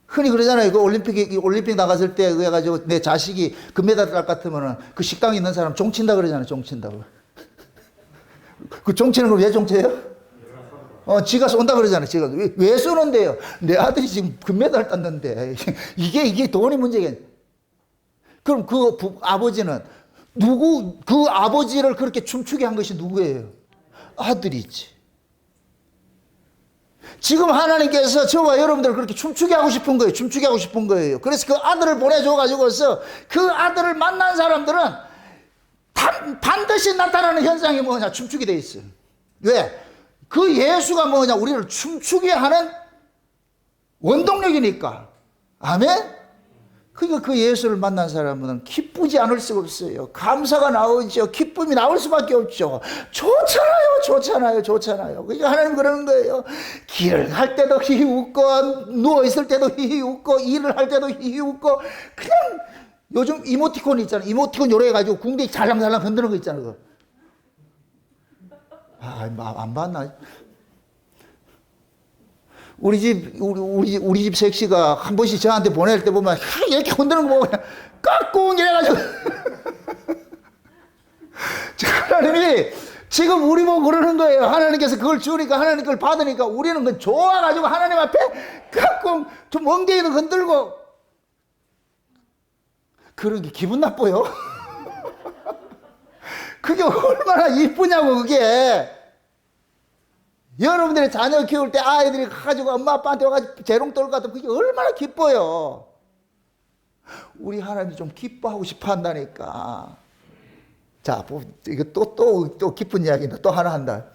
흔히 그러잖아요. 그 올림픽 나갔을 때 그래가지고 내 자식이 금메달 딸 같으면은 그 식당에 있는 사람 종친다 그러잖아요. 종친다고. 그 종치는 걸 왜 종쳐요? 지가 쏜다 그러잖아요. 지가 왜 쏘는데요? 내 아들이 지금 금메달 땄는데 이게 돈이 문제겠네. 그럼 그 아버지는 그 아버지를 그렇게 춤추게 한 것이 누구예요? 아들이지. 지금 하나님께서 저와 여러분들을 그렇게 춤추게 하고 싶은 거예요. 춤추게 하고 싶은 거예요. 그래서 그 아들을 보내줘가지고서 그 아들을 만난 사람들은 반드시 나타나는 현상이 뭐냐? 춤추게 돼 있어요. 왜? 그 예수가 뭐냐? 우리를 춤추게 하는 원동력이니까. 아멘? 그러니까 그 예수를 만난 사람은 기쁘지 않을 수가 없어요. 감사가 나오죠. 기쁨이 나올 수밖에 없죠. 좋잖아요. 그러니까 하나님 그러는 거예요. 길을 갈 때도 히히 웃고 누워있을 때도 히히 웃고 일을 할 때도 히히 웃고 그냥 요즘 이모티콘 있잖아요. 이모티콘 요래가지고 궁뎅이 잘랑잘랑 흔드는 거 있잖아요. 안 봤나? 우리 집 색시가 한 번씩 저한테 보낼 때 보면 이렇게 흔드는 거 보고 그냥 깍꿍 이래가지고 하나님이 지금 우리 보고 그러는 거예요. 하나님께서 그걸 주니까 하나님 그걸 받으니까 우리는 그 좋아가지고 하나님 앞에 깍꿍 좀 엉덩이도 흔들고 그런 게 기분 나빠요. 그게 얼마나 이쁘냐고 그게. 여러분들의 자녀 키울 때 아이들이 가지고 엄마 아빠한테 와가지고 재롱 떨 것 같으면 그게 얼마나 기뻐요. 우리 하나님이 좀 기뻐하고 싶어 한다니까. 자, 이거 또 기쁜 이야기인데 또 하나 한다.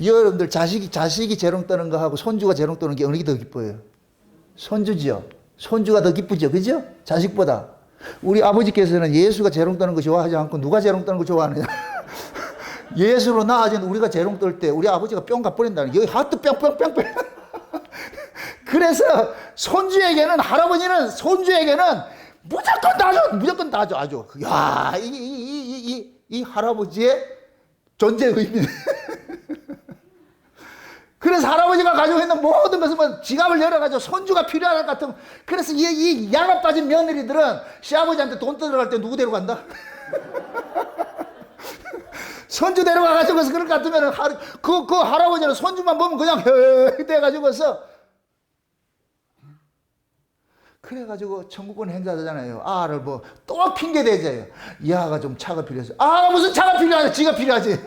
여러분들 자식이 재롱 떠는 거하고 손주가 재롱 떠는 게 어느 게 더 기뻐요? 손주지요. 손주가 더 기쁘죠. 그죠? 자식보다. 우리 아버지께서는 예수가 재롱 떠는 거 좋아하지 않고 누가 재롱 떠는 거 좋아하느냐? 예수로 나아진 우리가 재롱 떨 때 우리 아버지가 뿅 가버린다는 여기 하트 뿅뿅뿅뿅. 그래서 할아버지는 손주에게는 무조건 다 줘. 아주. 야, 이 할아버지의 존재의 의미. 그래서 할아버지가 가지고 있는 모든 것은 뭐 지갑을 열어가지고 손주가 필요할 것 같으면, 그래서 이 양아 빠진 며느리들은 시아버지한테 돈 뜯어갈 때 누구 데려간다? 손주 데려가가지고서 그럴 것 같으면 그 할아버지는 손주만 보면 그냥 돼가지고서, 그래가지고 천국권 행사하잖아요. 아를 뭐 또 핑계 대져요. 이 아가 좀 차가 필요해서. 아, 무슨 차가 필요하지? 지가 필요하지.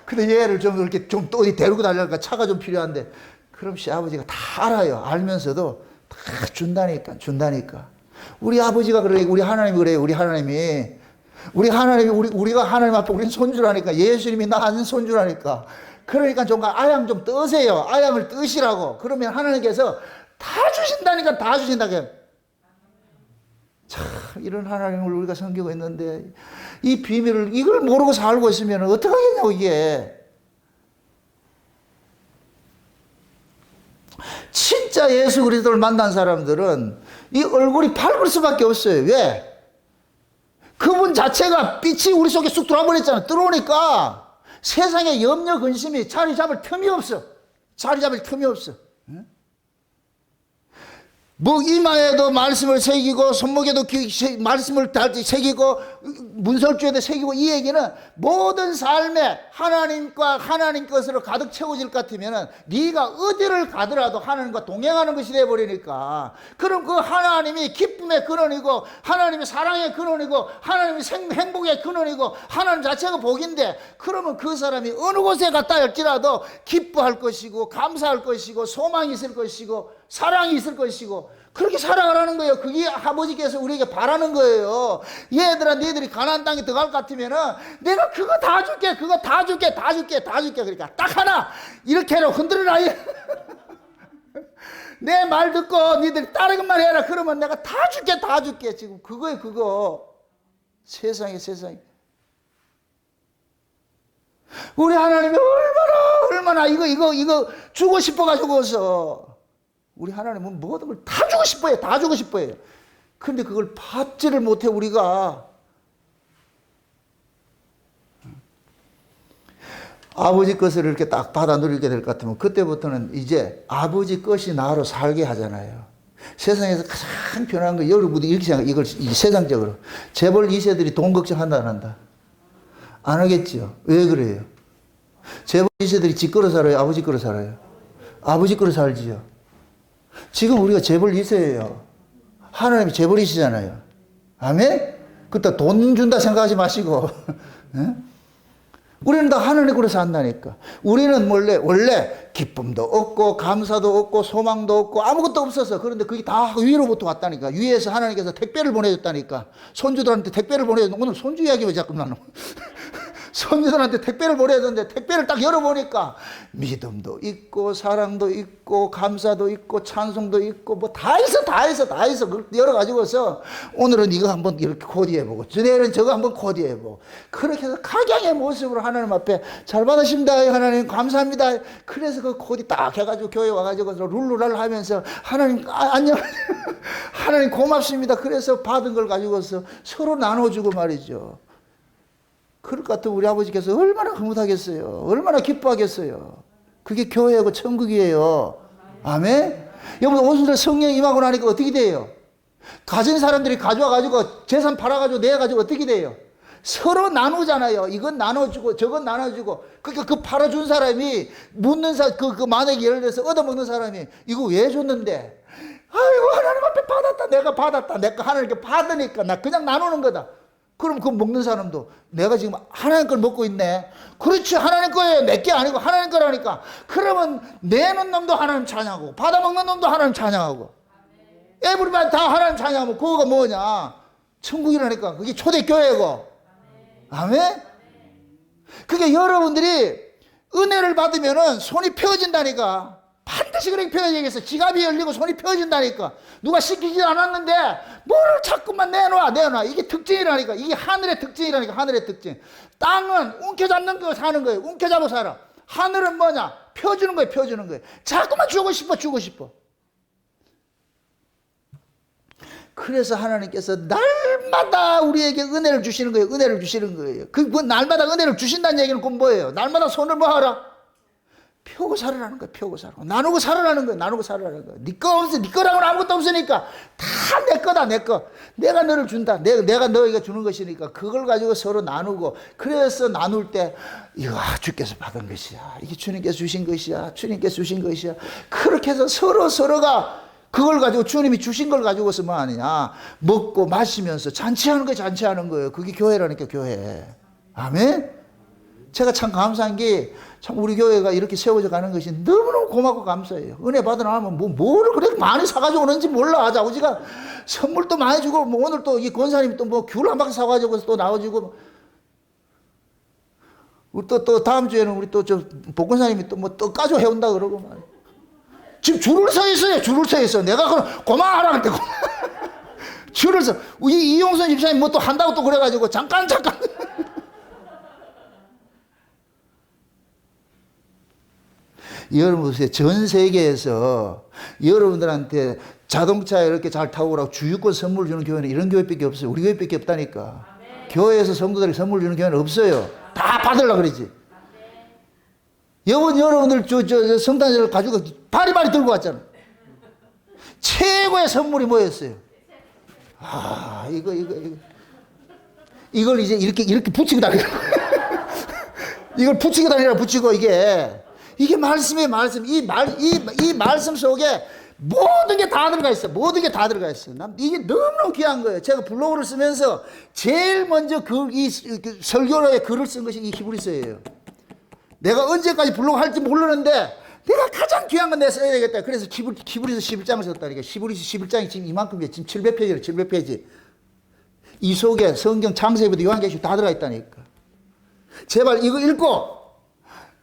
근데 얘를 좀 이렇게 좀 또 어디 데리고 다니니까 차가 좀 필요한데, 그럼 시아버지가 다 알아요. 알면서도 다 준다니까. 우리 아버지가 그래요. 우리 하나님이 그래요. 우리가 하나님 앞에 우리는 손주라니까. 예수님이 낳은 손주라니까. 그러니까 좀 아양 좀 뜨세요. 아양을 뜨시라고. 그러면 하나님께서 다 주신다니까. 다 주신다게. 참, 이런 하나님을 우리가 섬기고 있는데, 이 비밀을, 이걸 모르고 살고 있으면 어떡하겠냐고, 이게. 진짜 예수 그리스도를 만난 사람들은 이 얼굴이 밝을 수밖에 없어요. 왜? 그분 자체가 빛이 우리 속에 쑥 들어와버렸잖아. 들어오니까 세상에 염려, 근심이 자리 잡을 틈이 없어. 뭐 이마에도 말씀을 새기고 손목에도 말씀을 새기고 문설주에도 새기고, 이 얘기는 모든 삶에 하나님과 하나님 것으로 가득 채워질 것 같으면 네가 어디를 가더라도 하나님과 동행하는 것이 되어버리니까, 그럼 그 하나님이 기쁨의 근원이고 하나님이 사랑의 근원이고 하나님이 행복의 근원이고 하나님 자체가 복인데, 그러면 그 사람이 어느 곳에 갔다 할지라도 기뻐할 것이고 감사할 것이고 소망이 있을 것이고 사랑이 있을 것이고, 그렇게 살아가라는 거예요. 그게 아버지께서 우리에게 바라는 거예요. 얘들아, 너희들이 가나안 땅에 들어갈 것 같으면은 내가 그거 다 줄게. 그러니까 딱 하나 이렇게 해라. 흔들어라. 내 말 듣고 너희들이 따르기만 해라. 그러면 내가 다 줄게. 지금 그거예요, 그거. 세상에. 우리 하나님이 얼마나 이거 주고 싶어가지고서, 우리 하나님은 모든 걸 다 주고 싶어요. 근데 그걸 받지를 못해, 우리가. 아버지 것을 이렇게 딱 받아 누리게 될 것 같으면, 그때부터는 이제 아버지 것이 나로 살게 하잖아요. 세상에서 가장 편한 거, 여러분도 이렇게 생각해. 이걸 세상적으로. 재벌 2세들이 돈 걱정한다, 안 한다? 안 하겠죠. 왜 그래요? 재벌 2세들이 집 거로 살아요? 아버지 거로 살아요? 아버지 거로 살지요. 지금 우리가 재벌 2세예요. 하나님이 재벌이시잖아요. 아멘? 그때 돈 준다 생각하지 마시고. 우리는 다 하나님 거로 산다니까. 우리는 원래 기쁨도 없고 감사도 없고 소망도 없고 아무것도 없었어. 그런데 그게 다 위로부터 왔다니까. 위에서 하나님께서 택배를 보내줬다니까. 손주들한테 택배를 보내줬는데, 오늘 손주 이야기 왜 자꾸 나누? 손주들한테 택배를 보내줬는데, 택배를 딱 열어보니까 믿음도 있고 사랑도 있고 감사도 있고 찬송도 있고 뭐 다 있어. 그걸 열어가지고서 오늘은 이거 한번 이렇게 코디해보고 내일은 저거 한번 코디해보고, 그렇게 해서 각양의 모습으로 하나님 앞에 잘 받으십니다 하나님 감사합니다. 그래서 그 코디 딱 해가지고 교회 와가지고 룰루랄 하면서 하나님 안녕 하나님 고맙습니다. 그래서 받은 걸 가지고서 서로 나눠주고 말이죠. 그럴 것 같으면 우리 아버지께서 얼마나 흐뭇하겠어요. 얼마나 기뻐하겠어요. 그게 교회고 천국이에요. 아멘? 여러분, 오순절 성령이 임하고 나니까 어떻게 돼요? 가진 사람들이 가져와가지고 재산 팔아가지고 내가지고 어떻게 돼요? 서로 나누잖아요. 이건 나눠주고 저건 나눠주고. 그러니까 그 팔아준 사람이 묻는 그 만약에 예를 들어서 얻어먹는 사람이 이거 왜 줬는데? 아이고, 하나님 앞에 받았다. 내가 받았다. 내가 하나님께 받으니까 나 그냥 나누는 거다. 그럼 그 먹는 사람도 내가 지금 하나님 걸 먹고 있네. 그렇지, 하나님 거예요. 내 게 아니고 하나님 거라니까. 그러면 내는 놈도 하나님 찬양하고 받아먹는 놈도 하나님 찬양하고 에브리바디 다 하나님 찬양하면 그거가 뭐냐? 천국이라니까. 그게 초대교회고. 아멘? 그게 여러분들이 은혜를 받으면은 손이 펴진다니까. 반드시 그렇게 펴져야겠어. 지갑이 열리고 손이 펴진다니까. 누가 시키지 않았는데 뭐를 자꾸만 내놔. 이게 특징이라니까. 이게 하늘의 특징이라니까. 하늘의 특징. 땅은 움켜잡는 거 사는 거예요. 움켜잡아 살아. 하늘은 뭐냐? 펴주는 거예요. 자꾸만 주고 싶어. 그래서 하나님께서 날마다 우리에게 은혜를 주시는 거예요. 은혜를 주시는 거예요. 그 날마다 은혜를 주신다는 얘기는 그 뭐예요? 날마다 손을 뭐 하라? 펴고 살으라는 거예요. 펴고 살고 나누고 살으라는 거예요. 나누고 살으라는 거예요. 네 거 없어. 네 거랑은 아무것도 없으니까 다 내 거다. 내 거. 내가 너를 준다. 내가 너에게 주는 것이니까 그걸 가지고 서로 나누고, 그래서 나눌 때 이거 주께서 받은 것이야. 이게 주님께서 주신 것이야. 주님께서 주신 것이야. 그렇게 해서 서로가 그걸 가지고, 주님이 주신 걸 가지고서 뭐 하느냐, 먹고 마시면서 잔치하는 거예요. 잔치하는 거예요. 그게 교회라니까, 교회. 아멘. 제가 참 감사한 게, 참 우리 교회가 이렇게 세워져 가는 것이 너무너무 고맙고 감사해요. 은혜 받으나면 뭐를 그렇게 많이 사가지고 오는지 몰라. 아버지가 선물도 많이 주고, 뭐 오늘 또 이 권사님이 또 뭐 귤 한 바퀴 사가지고 또 나와주고, 우리 또 다음 주에는 우리 또 저 복권사님이 또 뭐 또 까줘 해온다 그러고 말이야. 지금 줄을 서 있어요. 줄을 서 있어. 내가 그럼 고마워라 그때 줄을 서. 이용선 집사님 뭐 또 한다고 또 그래가지고 잠깐. 여러분 보세요. 전 세계에서 여러분들한테 자동차에 이렇게 잘 타고 오라고 주유권 선물 주는 교회는 이런 교회밖에 없어요. 우리 교회밖에 없다니까. 교회에서 성도들에게 선물 주는 교회는 없어요. 다 받으려고 그러지. 여러분들 저 성탄절을 가지고 바리바리 들고 왔잖아. 최고의 선물이 뭐였어요? 이걸 이제 이렇게 붙이고 다니라. 이걸 붙이고 다니라. 붙이고 이게 말씀이에요. 말씀. 이 말씀 속에 모든 게 다 들어가 있어. 모든 게 다 들어가 있어. 이게 너무너무 귀한 거예요. 제가 블로그를 쓰면서 제일 먼저 설교로의 글을 쓴 것이 이 히브리서예요. 내가 언제까지 블로그 할지 모르는데 내가 가장 귀한 건 내가 써야 되겠다. 그래서 히브리서 11장을 썼다니까. 히브리서 11장이 지금 이만큼이에요. 지금 700페이지로 700페이지. 이 속에 성경 창세기부터 요한계시록 다 들어가 있다니까. 제발 이거 읽고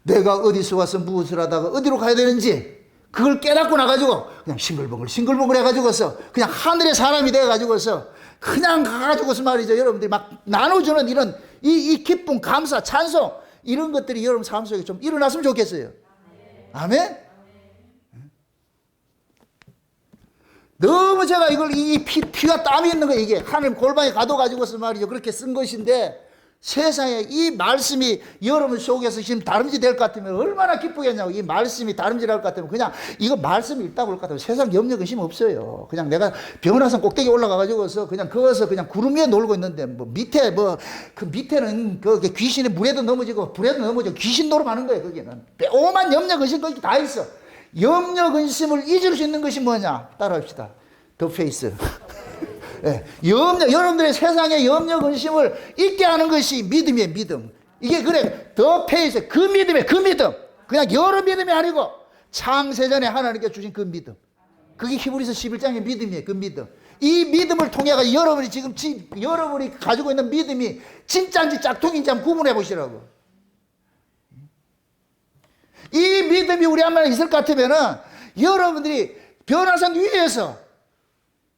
내가 어디서 와서 무엇을 하다가 어디로 가야 되는지 그걸 깨닫고 나가지고 그냥 싱글벙글 해가지고서 그냥 하늘의 사람이 돼가지고서 그냥 가가지고서 말이죠. 여러분들이 막 나눠주는 이런 이 기쁨, 감사, 찬송, 이런 것들이 여러분 삶 속에 좀 일어났으면 좋겠어요. 아멘? 너무 제가 이걸 이 피와 땀이 있는 거, 이게 하나님 골방에 가둬가지고서 말이죠. 그렇게 쓴 것인데, 세상에 이 말씀이 여러분 속에서 지금 다름질 될 것 같으면 얼마나 기쁘겠냐고. 이 말씀이 다름질 할 것 같으면 그냥 이거 말씀 읽다 볼 것 같으면 세상 염려 근심 없어요. 그냥 내가 병원화산 꼭대기 올라가가지고서 그냥 거기서 그냥 구름 위에 놀고 있는데 밑에 그 밑에는 그 귀신이 물에도 넘어지고 불에도 넘어지고 귀신 노름하는 거예요. 거기는 오만 염려 근심 거기 다 있어. 염려 근심을 잊을 수 있는 것이 뭐냐? 따라합시다. 더 페이스. 예, 여러분들의 세상의 염려 근심을 잊게 하는 것이 믿음이에요. 믿음. 이게 그래, 더 페이스, 그 믿음이에요. 그 믿음. 그냥 여러 믿음이 아니고 창세전에 하나님께 주신 그 믿음. 그게 히브리서 11장의 믿음이에요. 그 믿음. 이 믿음을 통해서 여러분이 지금 여러분이 가지고 있는 믿음이 진짜인지 짝퉁인지 한번 구분해 보시라고. 이 믿음이 우리 안에 있을 것 같으면은 여러분들이 변화산 위에서,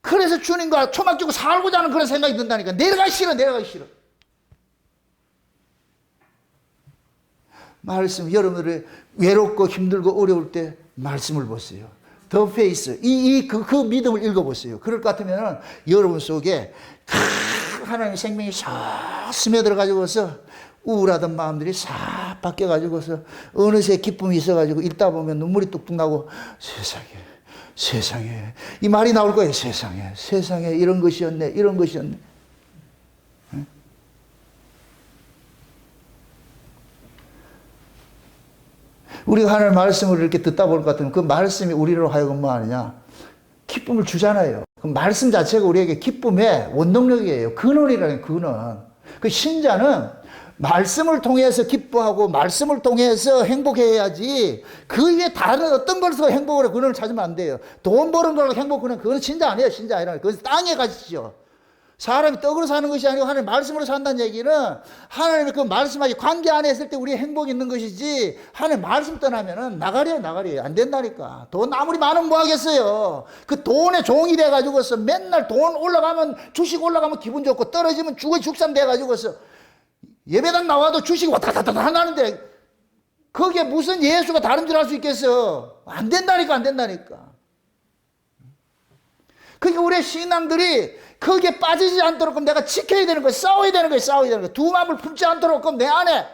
그래서 주님과 초막지고 살고자 하는 그런 생각이 든다니까. 내려가기 싫어. 말씀, 여러분들이 외롭고 힘들고 어려울 때 말씀을 보세요. 더 페이스, 그 믿음을 읽어보세요. 그럴 것 같으면 여러분 속에 하나님의 생명이 싹 스며들어가지고서 우울하던 마음들이 싹 바뀌어가지고서 어느새 기쁨이 있어가지고 읽다 보면 눈물이 뚝뚝 나고, 세상에 이 말이 나올 거예요. 세상에 이런 것이었네. 응? 우리가 하나님의 말씀을 이렇게 듣다 볼 것 같으면 그 말씀이 우리로 하여금 뭐 하느냐, 기쁨을 주잖아요. 그 말씀 자체가 우리에게 기쁨의 원동력이에요. 근원이라는 근원. 그 신자는 말씀을 통해서 기뻐하고 말씀을 통해서 행복해야지, 그 위에 다른 어떤 걸서 행복을 그걸 찾으면 안 돼요. 돈 버는 걸로 행복하는 그건 신자 아니에요. 신자 아니라 그건 땅에 가시죠. 사람이 떡으로 사는 것이 아니고 하나님 말씀으로 산다는 얘기는 하나님의 그 말씀하기 관계 안에 있을 때 우리의 행복이 있는 것이지, 하나님 말씀 떠나면은 나가리예요. 안 된다니까. 돈 아무리 많으면 뭐 하겠어요. 그 돈에 종이 돼가지고서 맨날 돈 올라가면, 주식 올라가면 기분 좋고 떨어지면 죽삼 돼가지고서 예배당 나와도 주식이 왔다갔다 하는데 거기에 무슨 예수가 다른 줄 알 수 있겠어. 안 된다니까. 그러니까 우리 신앙들이 거기에 빠지지 않도록 그럼 내가 지켜야 되는 거예요. 싸워야 되는 거예요. 싸워야 되는 거예요. 두 마음을 품지 않도록 그럼 내 안에.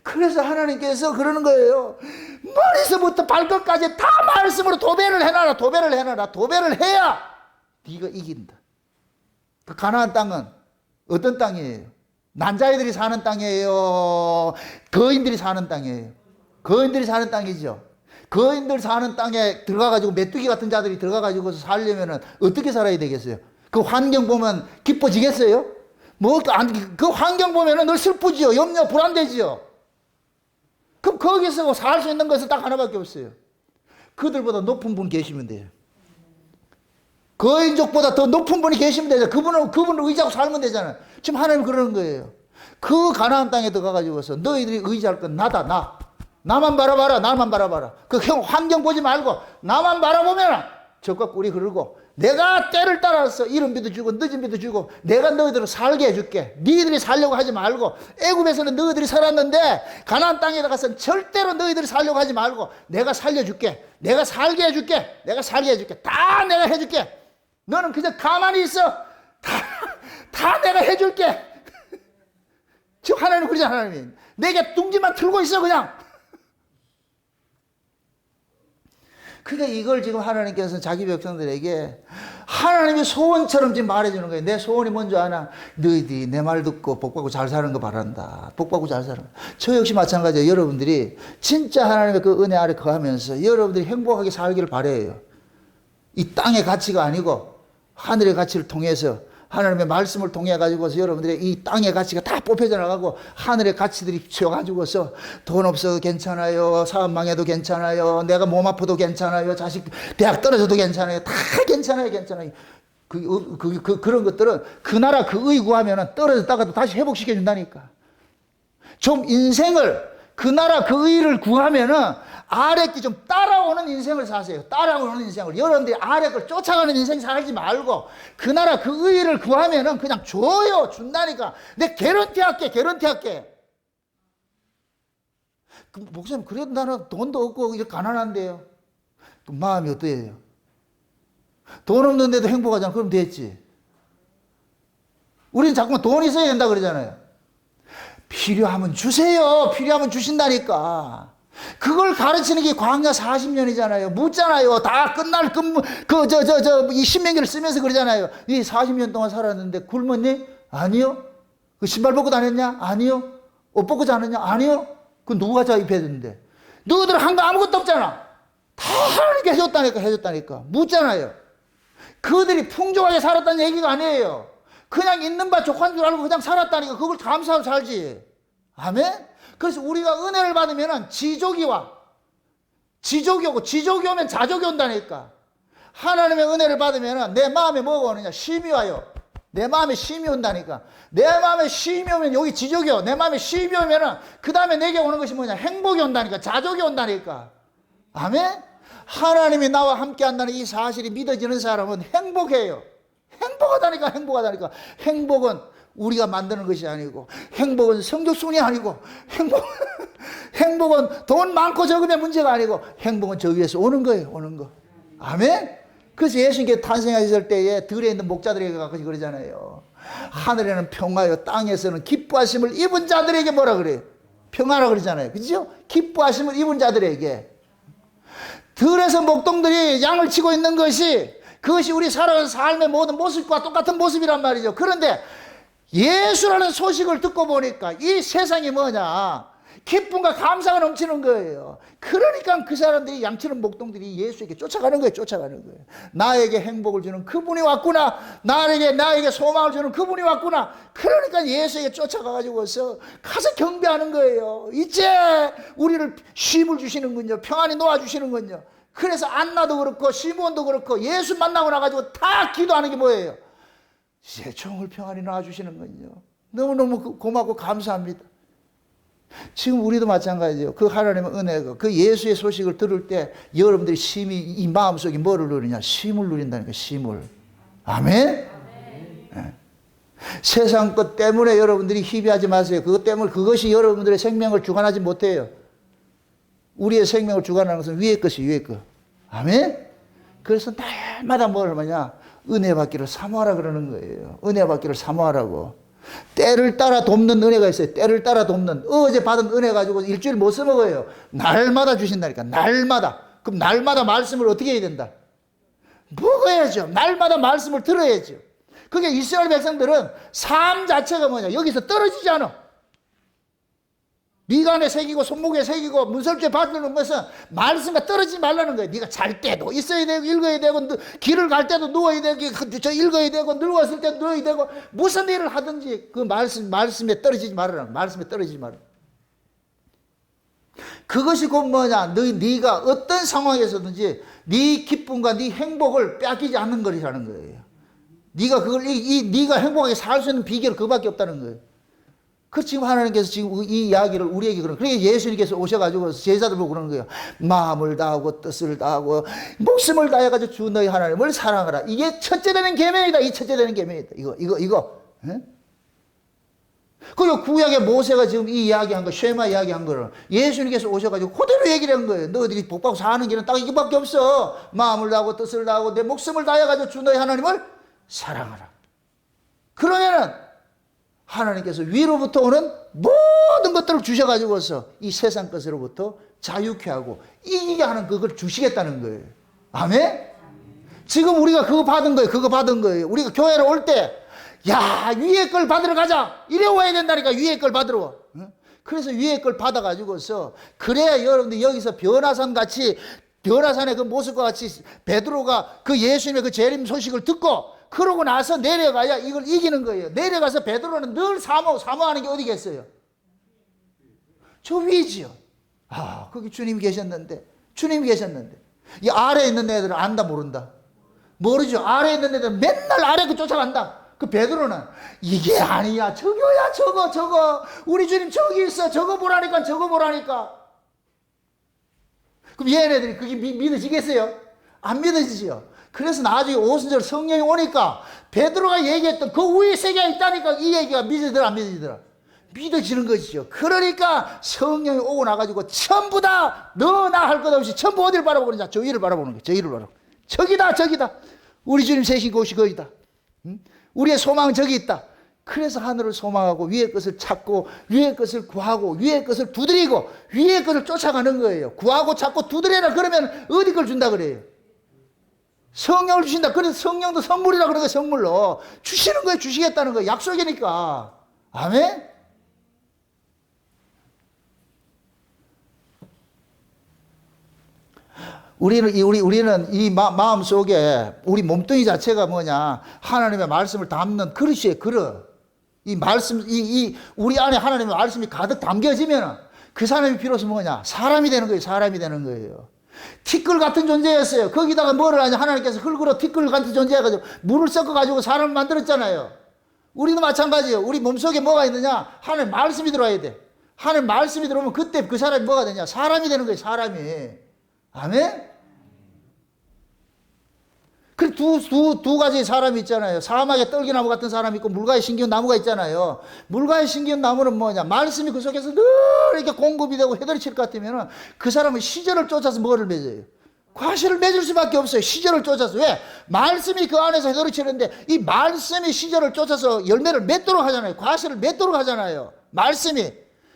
그래서 하나님께서 그러는 거예요. 머리서부터 발끝까지 다 말씀으로 도배를 해놔라. 도배를 해놔라. 도배를 해야 네가 이긴다. 그 가나안 땅은 어떤 땅이에요? 난자애들이 사는 땅이에요? 거인들이 사는 땅이에요? 거인들이 사는 땅이죠. 거인들 사는 땅에 들어가가지고 메뚜기 같은 자들이 들어가가지고 살려면은 어떻게 살아야 되겠어요? 그 환경 보면 기뻐지겠어요? 그 환경 보면은 늘 슬프지요. 염려, 불안되지요. 그럼 거기서 살 수 있는 것은 딱 하나밖에 없어요. 그들보다 높은 분 계시면 돼요. 거인족보다 더 높은 분이 계시면 되죠. 그분을 의지하고 살면 되잖아요. 지금 하나님 그러는 거예요. 그 가나안 땅에 들어가가지고서 너희들이 의지할 건 나다, 나. 나만 바라봐라, 나만 바라봐라. 그 환경 보지 말고 나만 바라보면 적과 꿀이 흐르고 내가 때를 따라서 이른 비도 주고 늦은 비도 주고 내가 너희들을 살게 해줄게. 너희들이 살려고 하지 말고 애굽에서는 너희들이 살았는데 가나안 땅에 가서는 절대로 너희들이 살려고 하지 말고 내가 살려줄게. 내가 살게 해줄게. 내가 살게 해줄게. 다 내가 해줄게. 너는 그냥 가만히 있어. 다 내가 해줄게. 지금 하나님 그러잖아. 하나님이 내게 둥지만 틀고 있어 그냥. 그러니까 이걸 지금 하나님께서는 자기 백성들에게 하나님의 소원처럼 지금 말해주는 거예요. 내 소원이 뭔지 아나? 너희들이 내 말 듣고 복받고 잘 사는 거 바란다. 복받고 잘 사는 거. 저 역시 마찬가지예요. 여러분들이 진짜 하나님의 그 은혜 아래 거하면서 여러분들이 행복하게 살기를 바라요. 이 땅의 가치가 아니고 하늘의 가치를 통해서 하나님의 말씀을 통해 가지고서 여러분들의 이 땅의 가치가 다 뽑혀져 나가고 하늘의 가치들이 쥐어 가지고서 돈 없어도 괜찮아요. 사업 망해도 괜찮아요. 내가 몸 아파도 괜찮아요. 자식 대학 떨어져도 괜찮아요. 다 괜찮아요. 괜찮아요. 그런 것들은 그 나라 그 의 구하면 떨어졌다가도 다시 회복시켜 준다니까. 좀 인생을 그 나라 그 의를 구하면은 아래 게 좀 따라오는 인생을 사세요. 따라오는 인생을. 여러분들이 아래 걸 쫓아가는 인생 살지 말고 그 나라 그 의를 구하면은 그냥 줘요. 준다니까. 내 개런티 할게. 개런티 할게. 목사님 그래도 나는 돈도 없고 이렇게 가난한데요. 그 마음이 어때요? 돈 없는데도 행복하잖아. 그럼 됐지. 우리는 자꾸만 돈이 있어야 된다 그러잖아요. 필요하면 주세요. 필요하면 주신다니까. 그걸 가르치는 게 광야 40년이잖아요. 묻잖아요. 다 끝날 이 신명기를 쓰면서 그러잖아요. 이 40년 동안 살았는데 굶었니? 아니요. 그 신발 벗고 다녔냐? 아니요. 옷 벗고 자느냐? 아니요. 그 누가 자 입혀줬는데? 너희들 한 거 아무것도 없잖아. 다 하나님께 해줬다니까. 묻잖아요. 그들이 풍족하게 살았다는 얘기가 아니에요. 그냥 있는 바 족한 줄 알고 그냥 살았다니까. 그걸 감사하고 살지. 아멘? 그래서 우리가 은혜를 받으면 지족이 와. 지족이 오고, 지족이 오면 자족이 온다니까. 하나님의 은혜를 받으면 내 마음에 뭐가 오느냐? 쉼이 와요. 내 마음에 쉼이 온다니까. 내 마음에 쉼이 오면 여기 지족이 오. 내 마음에 쉼이 오면 그 다음에 내게 오는 것이 뭐냐? 행복이 온다니까. 자족이 온다니까. 아멘? 하나님이 나와 함께 한다는 이 사실이 믿어지는 사람은 행복해요. 행복하다니까. 행복은 우리가 만드는 것이 아니고, 행복은 성적순이 아니고, 행복은 돈 많고 적으면 문제가 아니고, 행복은 저 위에서 오는 거예요. 오는 거. 아멘? 그래서 예수님께 탄생하셨을 때에 들에 있는 목자들에게 가까이 그러잖아요. 하늘에는 평화요, 땅에서는 기뻐하심을 입은 자들에게 뭐라 그래요? 평화라 그러잖아요. 그죠? 기뻐하심을 입은 자들에게. 들에서 목동들이 양을 치고 있는 것이, 그것이 우리 살아가는 삶의 모든 모습과 똑같은 모습이란 말이죠. 그런데 예수라는 소식을 듣고 보니까 이 세상이 뭐냐? 기쁨과 감사가 넘치는 거예요. 그러니까 그 사람들이 양치는 목동들이 예수에게 쫓아가는 거예요. 나에게 행복을 주는 그분이 왔구나. 나에게 소망을 주는 그분이 왔구나. 그러니까 예수에게 쫓아가가지고서 가서 경배하는 거예요. 이제 우리를 쉼을 주시는군요. 평안히 놓아주시는군요. 그래서 안나도 그렇고 시므온도 그렇고 예수 만나고 나가지고 다 기도하는 게 뭐예요? 이제 종을 평안히 놔주시는군요. 너무너무 고맙고 감사합니다. 지금 우리도 마찬가지예요. 그 하나님의 은혜가, 그 예수의 소식을 들을 때 여러분들이 심히 이 마음속에 뭐를 누리냐? 쉼을 누린다니까. 쉼을. 아멘? 네. 세상 것 때문에 여러분들이 희비하지 마세요. 그것 때문에 그것이 여러분들의 생명을 주관하지 못해요. 우리의 생명을 주관하는 것은 위의 것이 위의 것. 아멘? 그래서 날마다 뭘 하냐? 은혜 받기를 사모하라 그러는 거예요. 은혜 받기를 사모하라고. 때를 따라 돕는 은혜가 있어요. 때를 따라 돕는. 어제 받은 은혜 가지고 일주일 못 써먹어요. 날마다 주신다니까. 날마다. 그럼 날마다 말씀을 어떻게 해야 된다? 먹어야죠. 날마다 말씀을 들어야죠. 그게 이스라엘 백성들은 삶 자체가 뭐냐? 여기서 떨어지지 않아. 미간에 새기고 손목에 새기고 문설주에 받는 것은 말씀과 떨어지지 말라는 거예요. 네가 잘 때도 있어야 되고 읽어야 되고 길을 갈 때도 누워야 되고 저 읽어야 되고 늙었을 때도 누워야 되고 무슨 일을 하든지 그 말씀에 떨어지지 말아라. 말씀에 떨어지지 말아라. 그것이 곧 뭐냐? 네가 어떤 상황에서든지 네 기쁨과 네 행복을 빼앗기지 않는 거라는 거예요. 네가 그걸 네가 행복하게 살 수 있는 비결은 그밖에 없다는 거예요. 그 지금 하나님께서 지금 이 이야기를 우리에게 그러는 거예요. 그러니까 예수님께서 오셔가지고 제자들 보고 그러는 거예요. 마음을 다하고 뜻을 다하고 목숨을 다해가지고 주 너희 하나님을 사랑하라. 이게 첫째 되는 계명이다. 이 첫째 되는 계명이다. 이거. 예? 그리고 구약의 모세가 지금 이 이야기한 거, 쉐마 이야기한 거를 예수님께서 오셔가지고 그대로 얘기를 한 거예요. 너희들이 복받고 사는 길은 딱 이거밖에 없어. 마음을 다하고 뜻을 다하고 내 목숨을 다해가지고 주 너희 하나님을 사랑하라. 그러면은 하나님께서 위로부터 오는 모든 것들을 주셔가지고서 이 세상 것으로부터 자유케 하고 이기게 하는 그걸 주시겠다는 거예요. 아멘? 지금 우리가 그거 받은 거예요. 그거 받은 거예요. 우리가 교회로 올 때, 야, 위에 걸 받으러 가자. 이래 와야 된다니까, 위에 걸 받으러. 그래서 위에 걸 받아가지고서, 그래야 여러분들 여기서 변화산 같이, 변화산의 그 모습과 같이 베드로가 그 예수님의 그 재림 소식을 듣고, 그러고 나서 내려가야 이걸 이기는 거예요. 내려가서 베드로는 늘 사모하는 게 어디겠어요? 저 위지요. 아, 거기 주님 계셨는데. 이 아래에 있는 애들은 안다, 모른다? 모르죠. 아래에 있는 애들은 맨날 아래 그 쫓아간다. 그 베드로는 이게 아니야. 저거야, 저거. 우리 주님 저기 있어. 저거 보라니까. 그럼 얘네들이 그게 믿어지겠어요? 안 믿어지죠. 그래서 나중에 오순절 성령이 오니까 베드로가 얘기했던 그 위에 세계가 있다니까 이 얘기가 믿어지더라 안 믿어지더라? 믿어지는 것이죠. 그러니까 성령이 오고 나가지고 전부 다 너나 할 것 없이 전부 어디를 바라보느냐? 저 위를 바라보는 거예요. 저 위를 바라보는 거예요. 저기다. 우리 주님 세신 곳이 거기다. 우리의 소망은 저기 있다. 그래서 하늘을 소망하고 위의 것을 찾고 위의 것을 구하고 위의 것을 두드리고 위의 것을 쫓아가는 거예요. 구하고 찾고 두드려라 그러면 어디 걸 준다 그래요? 성령을 주신다. 그래서 성령도 선물이라 그러는 거예요. 선물로 주시는 거예요. 주시겠다는 거예요. 약속이니까. 아멘. 우리는 이 마음 속에 우리 몸뚱이 자체가 뭐냐? 하나님의 말씀을 담는 그릇이에요. 그릇. 이 말씀, 우리 안에 하나님의 말씀이 가득 담겨지면 그 사람이 비로소 뭐냐? 사람이 되는 거예요. 티끌 같은 존재였어요. 거기다가 뭐를 하냐? 하나님께서 흙으로 티끌 같은 존재해가지고 물을 섞어가지고 사람을 만들었잖아요. 우리도 마찬가지예요. 우리 몸속에 뭐가 있느냐? 하나님 말씀이 들어와야 돼. 하나님 말씀이 들어오면 그때 그 사람이 뭐가 되냐? 사람이 되는 거예요. 사람이. 아멘? 그 두 가지 사람이 있잖아요. 사막에 떨기나무 같은 사람이 있고 물가에 심기운 나무가 있잖아요. 물가에 심기운 나무는 뭐냐? 말씀이 그 속에서 늘 이렇게 공급이 되고 헤드리칠 것 같으면 그 사람은 시절을 쫓아서 뭐를 맺어요? 과실을 맺을 수밖에 없어요. 시절을 쫓아서. 왜? 말씀이 그 안에서 헤드리치는데 이 말씀이 시절을 쫓아서 열매를 맺도록 하잖아요. 과실을 맺도록 하잖아요. 말씀이.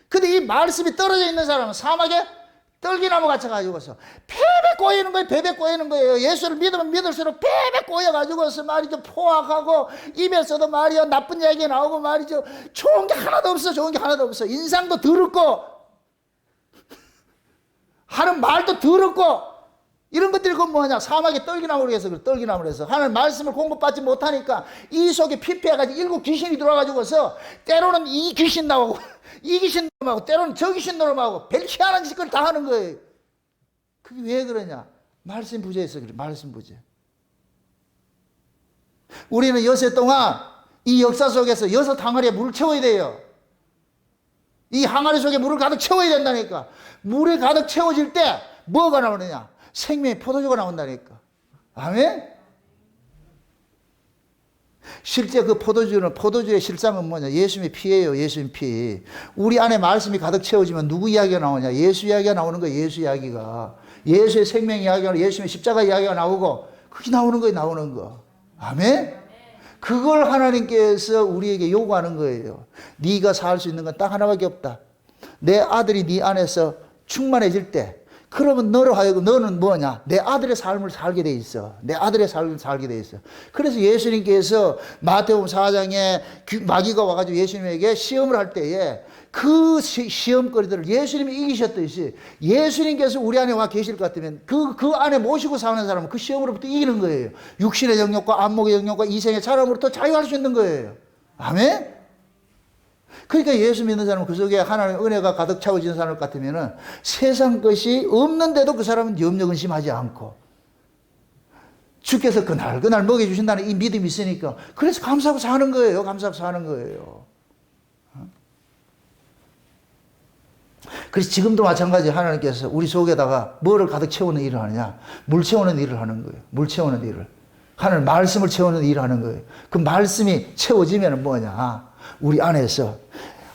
근데 이 말씀이 떨어져 있는 사람은 사막에 떨기나무 같이 가지고서 베베 꼬이는 거예요. 예수를 믿으면 믿을수록 베베 꼬여가지고서 말이죠. 포악하고 입에서도 말이요. 나쁜 얘기 나오고 말이죠. 좋은 게 하나도 없어. 인상도 더럽고 하는 말도 더럽고 이런 것들이 그 뭐냐? 사막에 떨기나무를 해서 하나님 말씀을 공급받지 못하니까 이 속에 피폐해가지고 일곱 귀신이 들어와가지고서 때로는 이 귀신 나오고 이 귀신 놈하고 때로는 저 귀신 놈하고 별 희한한 짓을 다 하는 거예요. 그게 왜 그러냐? 말씀 부재에서 그래. 말씀 부재. 우리는 여세 동안 이 역사 속에서 6 항아리에 물을 채워야 돼요. 이 항아리 속에 물을 가득 채워야 된다니까. 물이 가득 채워질 때 뭐가 나오느냐? 생명의 포도주가 나온다니까. 아멘? 실제 그 포도주의 실상은 뭐냐? 예수님의 피예요. 예수님 피. 우리 안에 말씀이 가득 채워지면 누구 이야기가 나오냐? 예수 이야기가 나오는 거예요. 예수 이야기가. 예수의 생명 이야기가, 예수의 십자가 이야기가 나오고, 그게 나오는 거예요, 나오는 거. 아멘? 그걸 하나님께서 우리에게 요구하는 거예요. 네가 살 수 있는 건 딱 하나밖에 없다. 내 아들이 네 안에서 충만해질 때, 그러면 너로 하여금 너는 뭐냐? 내 아들의 삶을 살게 돼 있어. 내 아들의 삶을 살게 돼 있어. 그래서 예수님께서 마태복음 4장에 마귀가 와가지고 예수님에게 시험을 할 때에 그 시험거리들을 예수님이 이기셨듯이 예수님께서 우리 안에 와 계실 것 같으면 그 안에 모시고 사는 사람은 그 시험으로부터 이기는 거예요. 육신의 영역과 안목의 영역과 이생의 사람으로부터 자유할 수 있는 거예요. 아멘? 그러니까 예수 믿는 사람은 그 속에 하나님의 은혜가 가득 차오지는 사람 같으면은 세상 것이 없는데도 그 사람은 염려 근심하지 않고 주께서 그날 먹여주신다는 이 믿음이 있으니까 그래서 감사하고 사는 거예요. 감사하고 사는 거예요. 그래서 지금도 마찬가지 하나님께서 우리 속에다가 뭐를 가득 채우는 일을 하느냐? 물 채우는 일을 하는 거예요. 물 채우는 일을. 하나님 말씀을 채우는 일을 하는 거예요. 그 말씀이 채워지면 뭐냐? 우리 안에서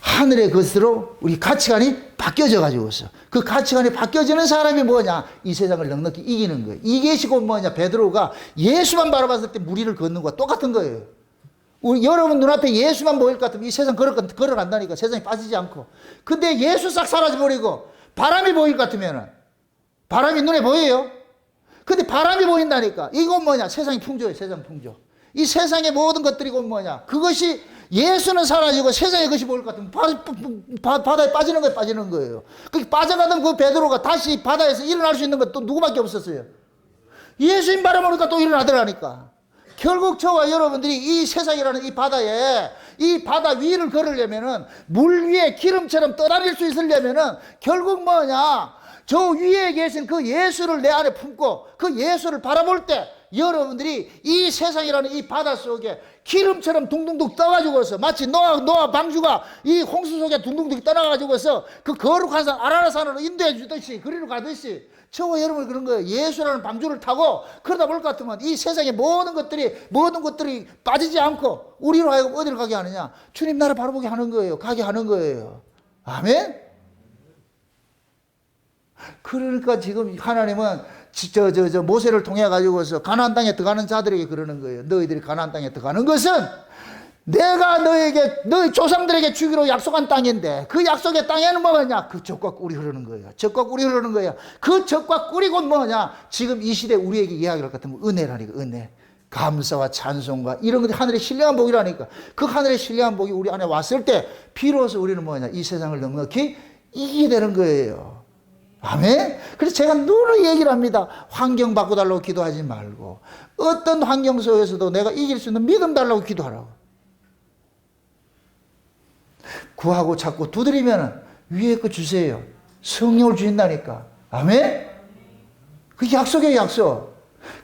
하늘의 것으로 우리 가치관이 바뀌어져 가지고서 그 가치관이 바뀌어지는 사람이 뭐냐? 이 세상을 넉넉히 이기는 거예요. 이게 곧 뭐냐? 베드로가 예수만 바라봤을 때 무리를 걷는 거와 똑같은 거예요. 여러분 눈앞에 예수만 보일 것 같으면 이 세상 걸어간다니까. 세상에 빠지지 않고. 근데 예수 싹 사라져버리고 바람이 보일 것 같으면 바람이 눈에 보여요. 근데 바람이 보인다니까. 이건 뭐냐? 세상이 풍조예요. 세상 풍조. 이 세상의 모든 것들이 곧 뭐냐? 그것이 예수는 사라지고 세상의 것이 보일 것 같으면 바다에 빠지는 거예요. 빠지는 거예요. 그 빠져가던 그 베드로가 다시 바다에서 일어날 수 있는 건 또 누구밖에 없었어요. 예수님 바라보니까 또 일어나더라니까. 결국 저와 여러분들이 이 세상이라는 이 바다에 이 바다 위를 걸으려면은 물 위에 기름처럼 떠다닐 수 있으려면은 결국 뭐냐? 저 위에 계신 그 예수를 내 안에 품고 그 예수를 바라볼 때 여러분들이 이 세상이라는 이 바다 속에 기름처럼 둥둥둥 떠가지고서 마치 노아 방주가 이 홍수 속에 둥둥둥 떠나가지고서 그 거룩한 산 아라라산으로 인도해 주듯이 그리로 가듯이 저와 여러분 그런 거예요. 예수라는 방주를 타고 그러다 볼 것 같으면 이 세상의 모든 것들이 빠지지 않고 우리로 하여금 어디를 가게 하느냐? 주님 나를 바라보게 하는 거예요. 가게 하는 거예요. 아멘? 그러니까 지금 하나님은 모세를 통해 가지고서 가나안 땅에 들어가는 자들에게 그러는 거예요. 너희들이 가나안 땅에 들어가는 것은 내가 너희 조상들에게 주기로 약속한 땅인데 그 약속의 땅에는 뭐냐? 그 젖과 꿀이 흐르는 거예요. 젖과 꿀이 흐르는 거예요. 그 젖과 꿀이 곧 뭐냐? 지금 이 시대 우리에게 이야기할 것 같으면 은혜라니까. 은혜. 감사와 찬송과 이런 것들이 하늘의 신령한 복이라니까. 그 하늘의 신령한 복이 우리 안에 왔을 때 비로소 우리는 뭐냐? 이 세상을 넉넉히 이기게 되는 거예요. 아멘? 그래서 제가 늘 얘기를 합니다. 환경 바꿔달라고 기도하지 말고 어떤 환경 속에서도 내가 이길 수 있는 믿음 달라고 기도하라고. 구하고 찾고 두드리면 위에 거 주세요. 성령을 주신다니까. 아멘? 그 약속이에요, 약속.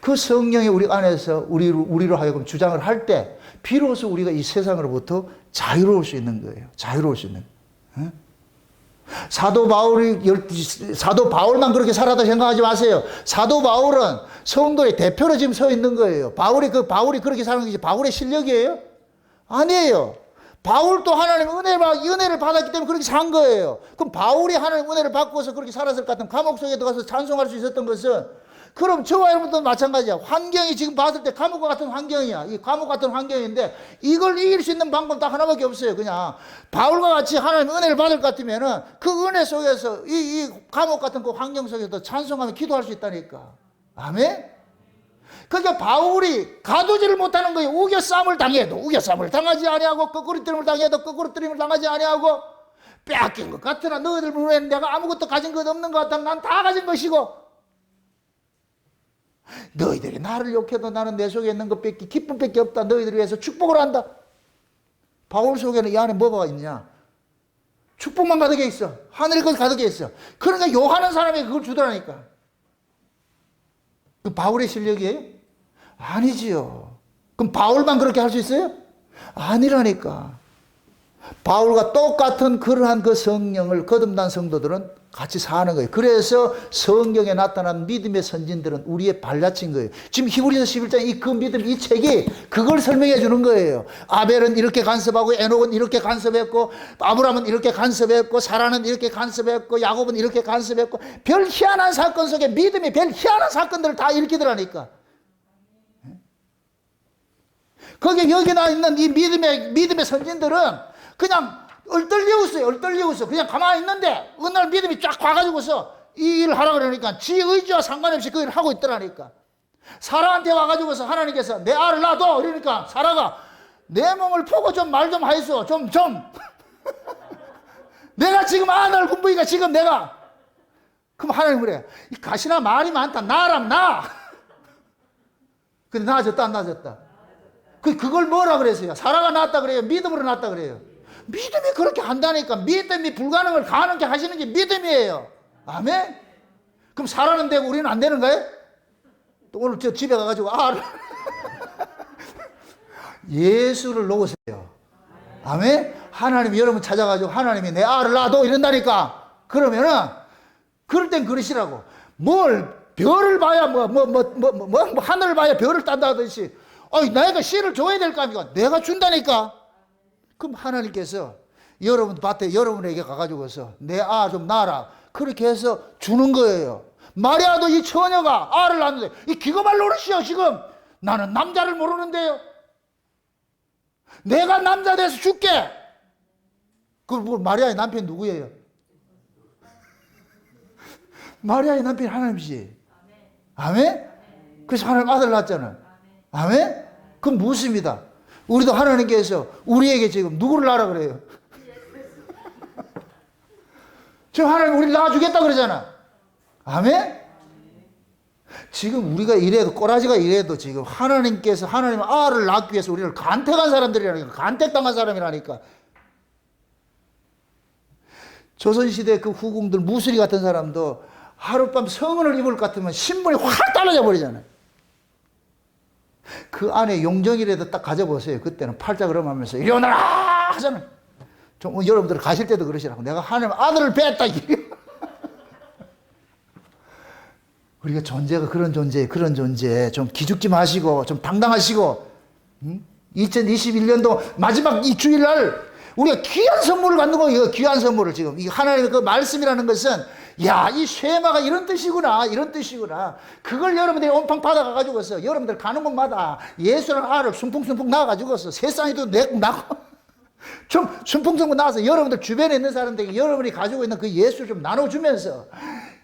그 성령이 우리 안에서 우리로 하여금 주장을 할 때 비로소 우리가 이 세상으로부터 자유로울 수 있는 거예요. 자유로울 수 있는. 응? 사도 바울만 그렇게 살았다 생각하지 마세요. 사도 바울은 성도의 대표로 지금 서 있는 거예요. 바울이 그렇게 사는 것이 바울의 실력이에요? 아니에요. 바울도 하나님 은혜를 받았기 때문에 그렇게 산 거예요. 그럼 바울이 하나님 은혜를 받고서 그렇게 살았을 것 같으면 감옥 속에 들어가서 찬송할 수 있었던 것은 그럼 저와 여러분도 마찬가지야. 환경이 지금 봤을 때 감옥과 같은 환경이야. 이 감옥 같은 환경인데 이걸 이길 수 있는 방법 딱 하나밖에 없어요. 그냥 바울과 같이 하나님 은혜를 받을 것 같으면은 그 은혜 속에서 이 감옥 같은 그 환경 속에서 찬송하며 기도할 수 있다니까. 아멘? 그러니까 바울이 가두지를 못하는 거예요. 우겨싸움을 당해도 우겨싸움을 당하지 아니하고 거꾸로 뜨림을 당해도 거꾸로 뜨림을 당하지 아니하고 빼앗긴 것 같으나 너희들 보면 내가 아무것도 가진 것 없는 것 같으면 난 다 가진 것이고 너희들이 나를 욕해도 나는 내 속에 있는 것밖에 기쁨밖에 없다. 너희들을 위해서 축복을 한다. 바울 속에는 이 안에 뭐가 있냐? 축복만 가득해 있어. 하늘의 것 가득해 있어. 그러니까 욕하는 사람에게 그걸 주더라니까. 그 바울의 실력이에요? 아니지요. 그럼 바울만 그렇게 할 수 있어요? 아니라니까. 바울과 똑같은 그러한 그 성령을 거듭난 성도들은 같이 사는 거예요. 그래서 성경에 나타난 믿음의 선진들은 우리의 발자취인 거예요. 지금 히브리서 11장 이 그 믿음 이 책이 그걸 설명해 주는 거예요. 아벨은 이렇게 간섭하고 에녹은 이렇게 간섭했고 아브라함은 이렇게 간섭했고 사라는 이렇게 간섭했고 야곱은 이렇게 간섭했고 별 희한한 사건 속에 믿음이 별 희한한 사건들을 다 일으키더라니까. 거기에 여기 나 있는 이 믿음의 선진들은 그냥 얼떨리웠어. 그냥 가만히 있는데 어느 날 믿음이 쫙 와가지고서 이 일을 하라 그러니까 지 의지와 상관없이 그 일을 하고 있더라니까. 사라한테 와가지고서 하나님께서 내 알을 놔둬 그러니까 사라가 내 몸을 보고 좀 말 좀 하이소 좀 내가 지금 아들 군부이가 지금 내가 그럼 하나님 그래 이 가시나 말이 많다 나람 나 근데 나아졌다 안 나아졌다 그걸 뭐라 그랬어요? 사라가 낳았다 그래요? 믿음으로 낳았다 그래요? 믿음이 그렇게 한다니까. 믿음이 불가능을 가능케 하시는 게 믿음이에요. 아멘? 그럼 사라는 되고 우리는 안 되는 거예요? 또 오늘 저 집에 가가지고 예수를 놓으세요. 아멘? 하나님이 여러분 찾아가지고 하나님이 내 알을 놔둬 이런다니까. 그러면은 그럴 땐 그러시라고. 뭘 별을 봐야 하늘을 봐야 별을 딴다 하듯이 내가 씨를 줘야 될 거 아닙니까? 내가 준다니까. 그럼 하나님께서 여러분 밭에 여러분에게 가가지고서 내 아 좀 낳아라. 그렇게 해서 주는 거예요. 마리아도 이 처녀가 알을 낳는데 이 기겁할 노릇이요 지금. 나는 남자를 모르는데요. 내가 남자 돼서 줄게. 그 마리아의 남편 누구예요? 마리아의 남편이 하나님이지. 아멘? 그래서 하나님 아들 낳았잖아. 아멘? 그건 무엇입니다. 우리도 하나님께서 우리에게 지금 누구를 낳으라 그래요? 지금 하나님 우리를 낳아주겠다 그러잖아. 아멘? 지금 우리가 이래도 꼬라지가 이래도 지금 하나님께서 하나님 아를 낳기 위해서 우리를 간택한 사람들이라니까. 간택당한 사람이라니까. 조선시대 그 후궁들 무수리 같은 사람도 하룻밤 성은을 입을 것 같으면 신분이 확 달라져 버리잖아요. 그 안에 용정이라도 딱 가져보세요. 그때는 팔짝을 하면서 일어나라 하잖아요. 좀 여러분들 가실 때도 그러시라고. 내가 하나님 아들을 뺐다. 우리가 존재가 그런 존재. 좀 기죽지 마시고 좀 당당하시고 2021년도 마지막 이 주일날 우리가 귀한 선물을 받는 거예요. 귀한 선물을 지금. 이 하나님의 그 말씀이라는 것은 야, 이 쉐마가 이런 뜻이구나. 그걸 여러분들이 온팡 받아가지고서 여러분들 가는 곳마다 예수라는 알을 숨풍숨풍 낳아가지고서 세상에도 낳고 좀 숨풍숨풍 나와서 여러분들 주변에 있는 사람들에게 여러분이 가지고 있는 그 예수를 좀 나눠주면서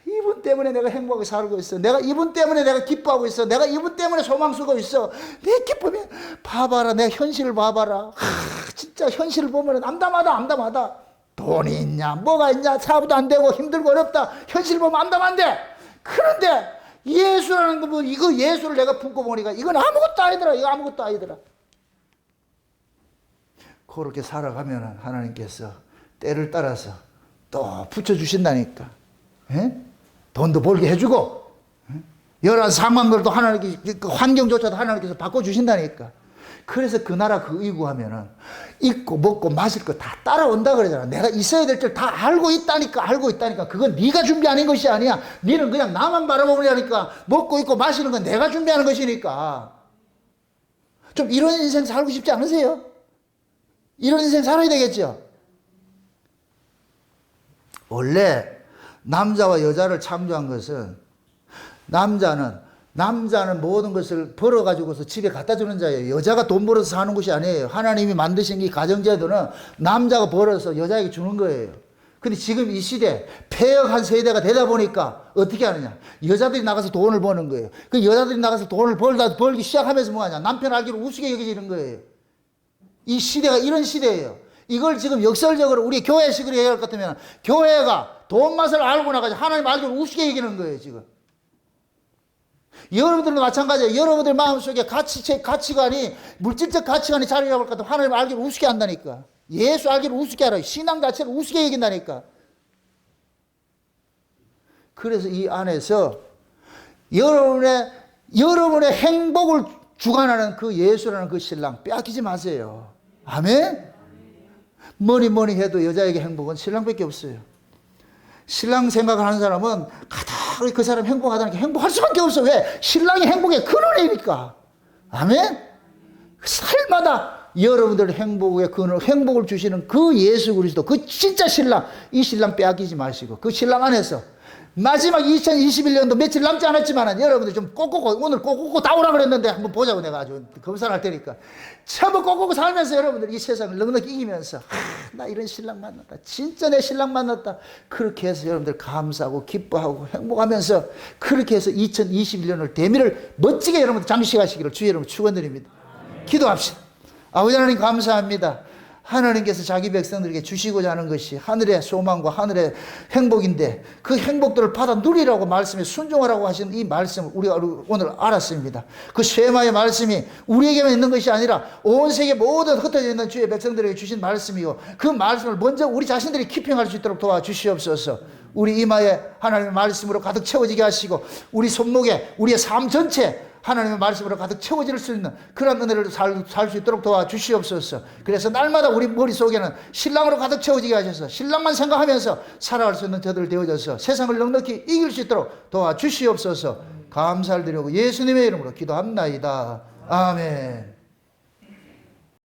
이분 때문에 내가 행복하게 살고 있어. 내가 이분 때문에 내가 기뻐하고 있어. 내가 이분 때문에 소망 쓰고 있어. 내 기쁨이 봐봐라. 내 현실을 봐봐라. 진짜 현실을 보면 암담하다. 돈이 있냐 뭐가 있냐 사업도 안 되고 힘들고 어렵다. 현실 보면 암담한데 그런데 예수라는 거 뭐 이거 예수를 내가 품고 보니까 이건 아무것도 아니더라. 그렇게 살아가면 하나님께서 때를 따라서 또 붙여주신다니까. 에? 돈도 벌게 해주고 여러 상황들도 하나님께서 그 환경조차도 하나님께서 바꿔주신다니까. 그래서 그 나라 그 의구하면은 입고 먹고 마실 거 다 따라온다 그러잖아. 내가 있어야 될 줄 다 알고 있다니까. 그건 네가 준비하는 것이 아니야. 너는 그냥 나만 바라보려니까. 먹고 있고 마시는 건 내가 준비하는 것이니까. 좀 이런 인생 살고 싶지 않으세요? 이런 인생 살아야 되겠죠. 원래 남자와 여자를 창조한 것은 남자는 모든 것을 벌어가지고서 집에 갖다 주는 자예요. 여자가 돈 벌어서 사는 것이 아니에요. 하나님이 만드신 이 가정제도는 남자가 벌어서 여자에게 주는 거예요. 근데 지금 이 시대, 폐역한 세대가 되다 보니까 어떻게 하느냐. 여자들이 나가서 돈을 버는 거예요. 그 여자들이 나가서 돈을 벌기 시작하면서 뭐하냐. 남편 알기로 우습게 여겨지는 거예요. 이 시대가 이런 시대예요. 이걸 지금 역설적으로 우리 교회식으로 얘기할 것 같으면 교회가 돈 맛을 알고 나가지고 하나님 알기로 우습게 여기는 거예요, 지금. 여러분들도 마찬가지예요. 여러분들 마음속에 가치관이 물질적 가치관이 자리 잡을 것 같으면 하나님 알기로 우습게 한다니까. 예수 알기로 우습게 알아요. 신앙 자체를 우습게 여긴다니까. 그래서 이 안에서 여러분의 행복을 주관하는 그 예수라는 그 신랑 빼앗기지 마세요. 아멘? 뭐니 해도 여자에게 행복은 신랑밖에 없어요. 신랑 생각을 하는 사람은 가닥 그 사람 행복하다는 게 행복할 수밖에 없어. 왜? 신랑이 행복의 근원이니까. 아멘? 살마다 여러분들 행복의 근원, 행복을 주시는 그 예수 그리스도, 그 진짜 신랑, 이 신랑 빼앗기지 마시고 그 신랑 안에서 마지막 2021년도 며칠 남지 않았지만 여러분들 좀 꼭꼭 오늘 꼭꼭 다 오라 그랬는데 한번 보자고 내가 아주 검사할 테니까 전부 꼭꼭 살면서 여러분들 이 세상을 넉넉히 이기면서 나 이런 신랑 만났다, 진짜 내 신랑 만났다, 그렇게 해서 여러분들 감사하고 기뻐하고 행복하면서 그렇게 해서 2021년을 대미를 멋지게 여러분들 장식하시기를 주의 이름으로 축원드립니다. 기도합시다. 아버지 하나님 감사합니다. 하나님께서 자기 백성들에게 주시고자 하는 것이 하늘의 소망과 하늘의 행복인데 그 행복들을 받아 누리라고 말씀에 순종하라고 하신 이 말씀을 우리가 오늘 알았습니다. 그 쉐마의 말씀이 우리에게만 있는 것이 아니라 온 세계 모든 흩어져 있는 주의 백성들에게 주신 말씀이고 그 말씀을 먼저 우리 자신들이 키핑할 수 있도록 도와주시옵소서. 우리 이마에 하나님의 말씀으로 가득 채워지게 하시고 우리 손목에 우리의 삶 전체 하나님의 말씀으로 가득 채워질 수 있는 그런 은혜를 살 수 있도록 도와주시옵소서. 그래서 날마다 우리 머릿속에는 신랑으로 가득 채워지게 하셔서 신랑만 생각하면서 살아갈 수 있는 저들 되어져서 세상을 넉넉히 이길 수 있도록 도와주시옵소서. 감사를 드리고 예수님의 이름으로 기도합나이다. 아멘.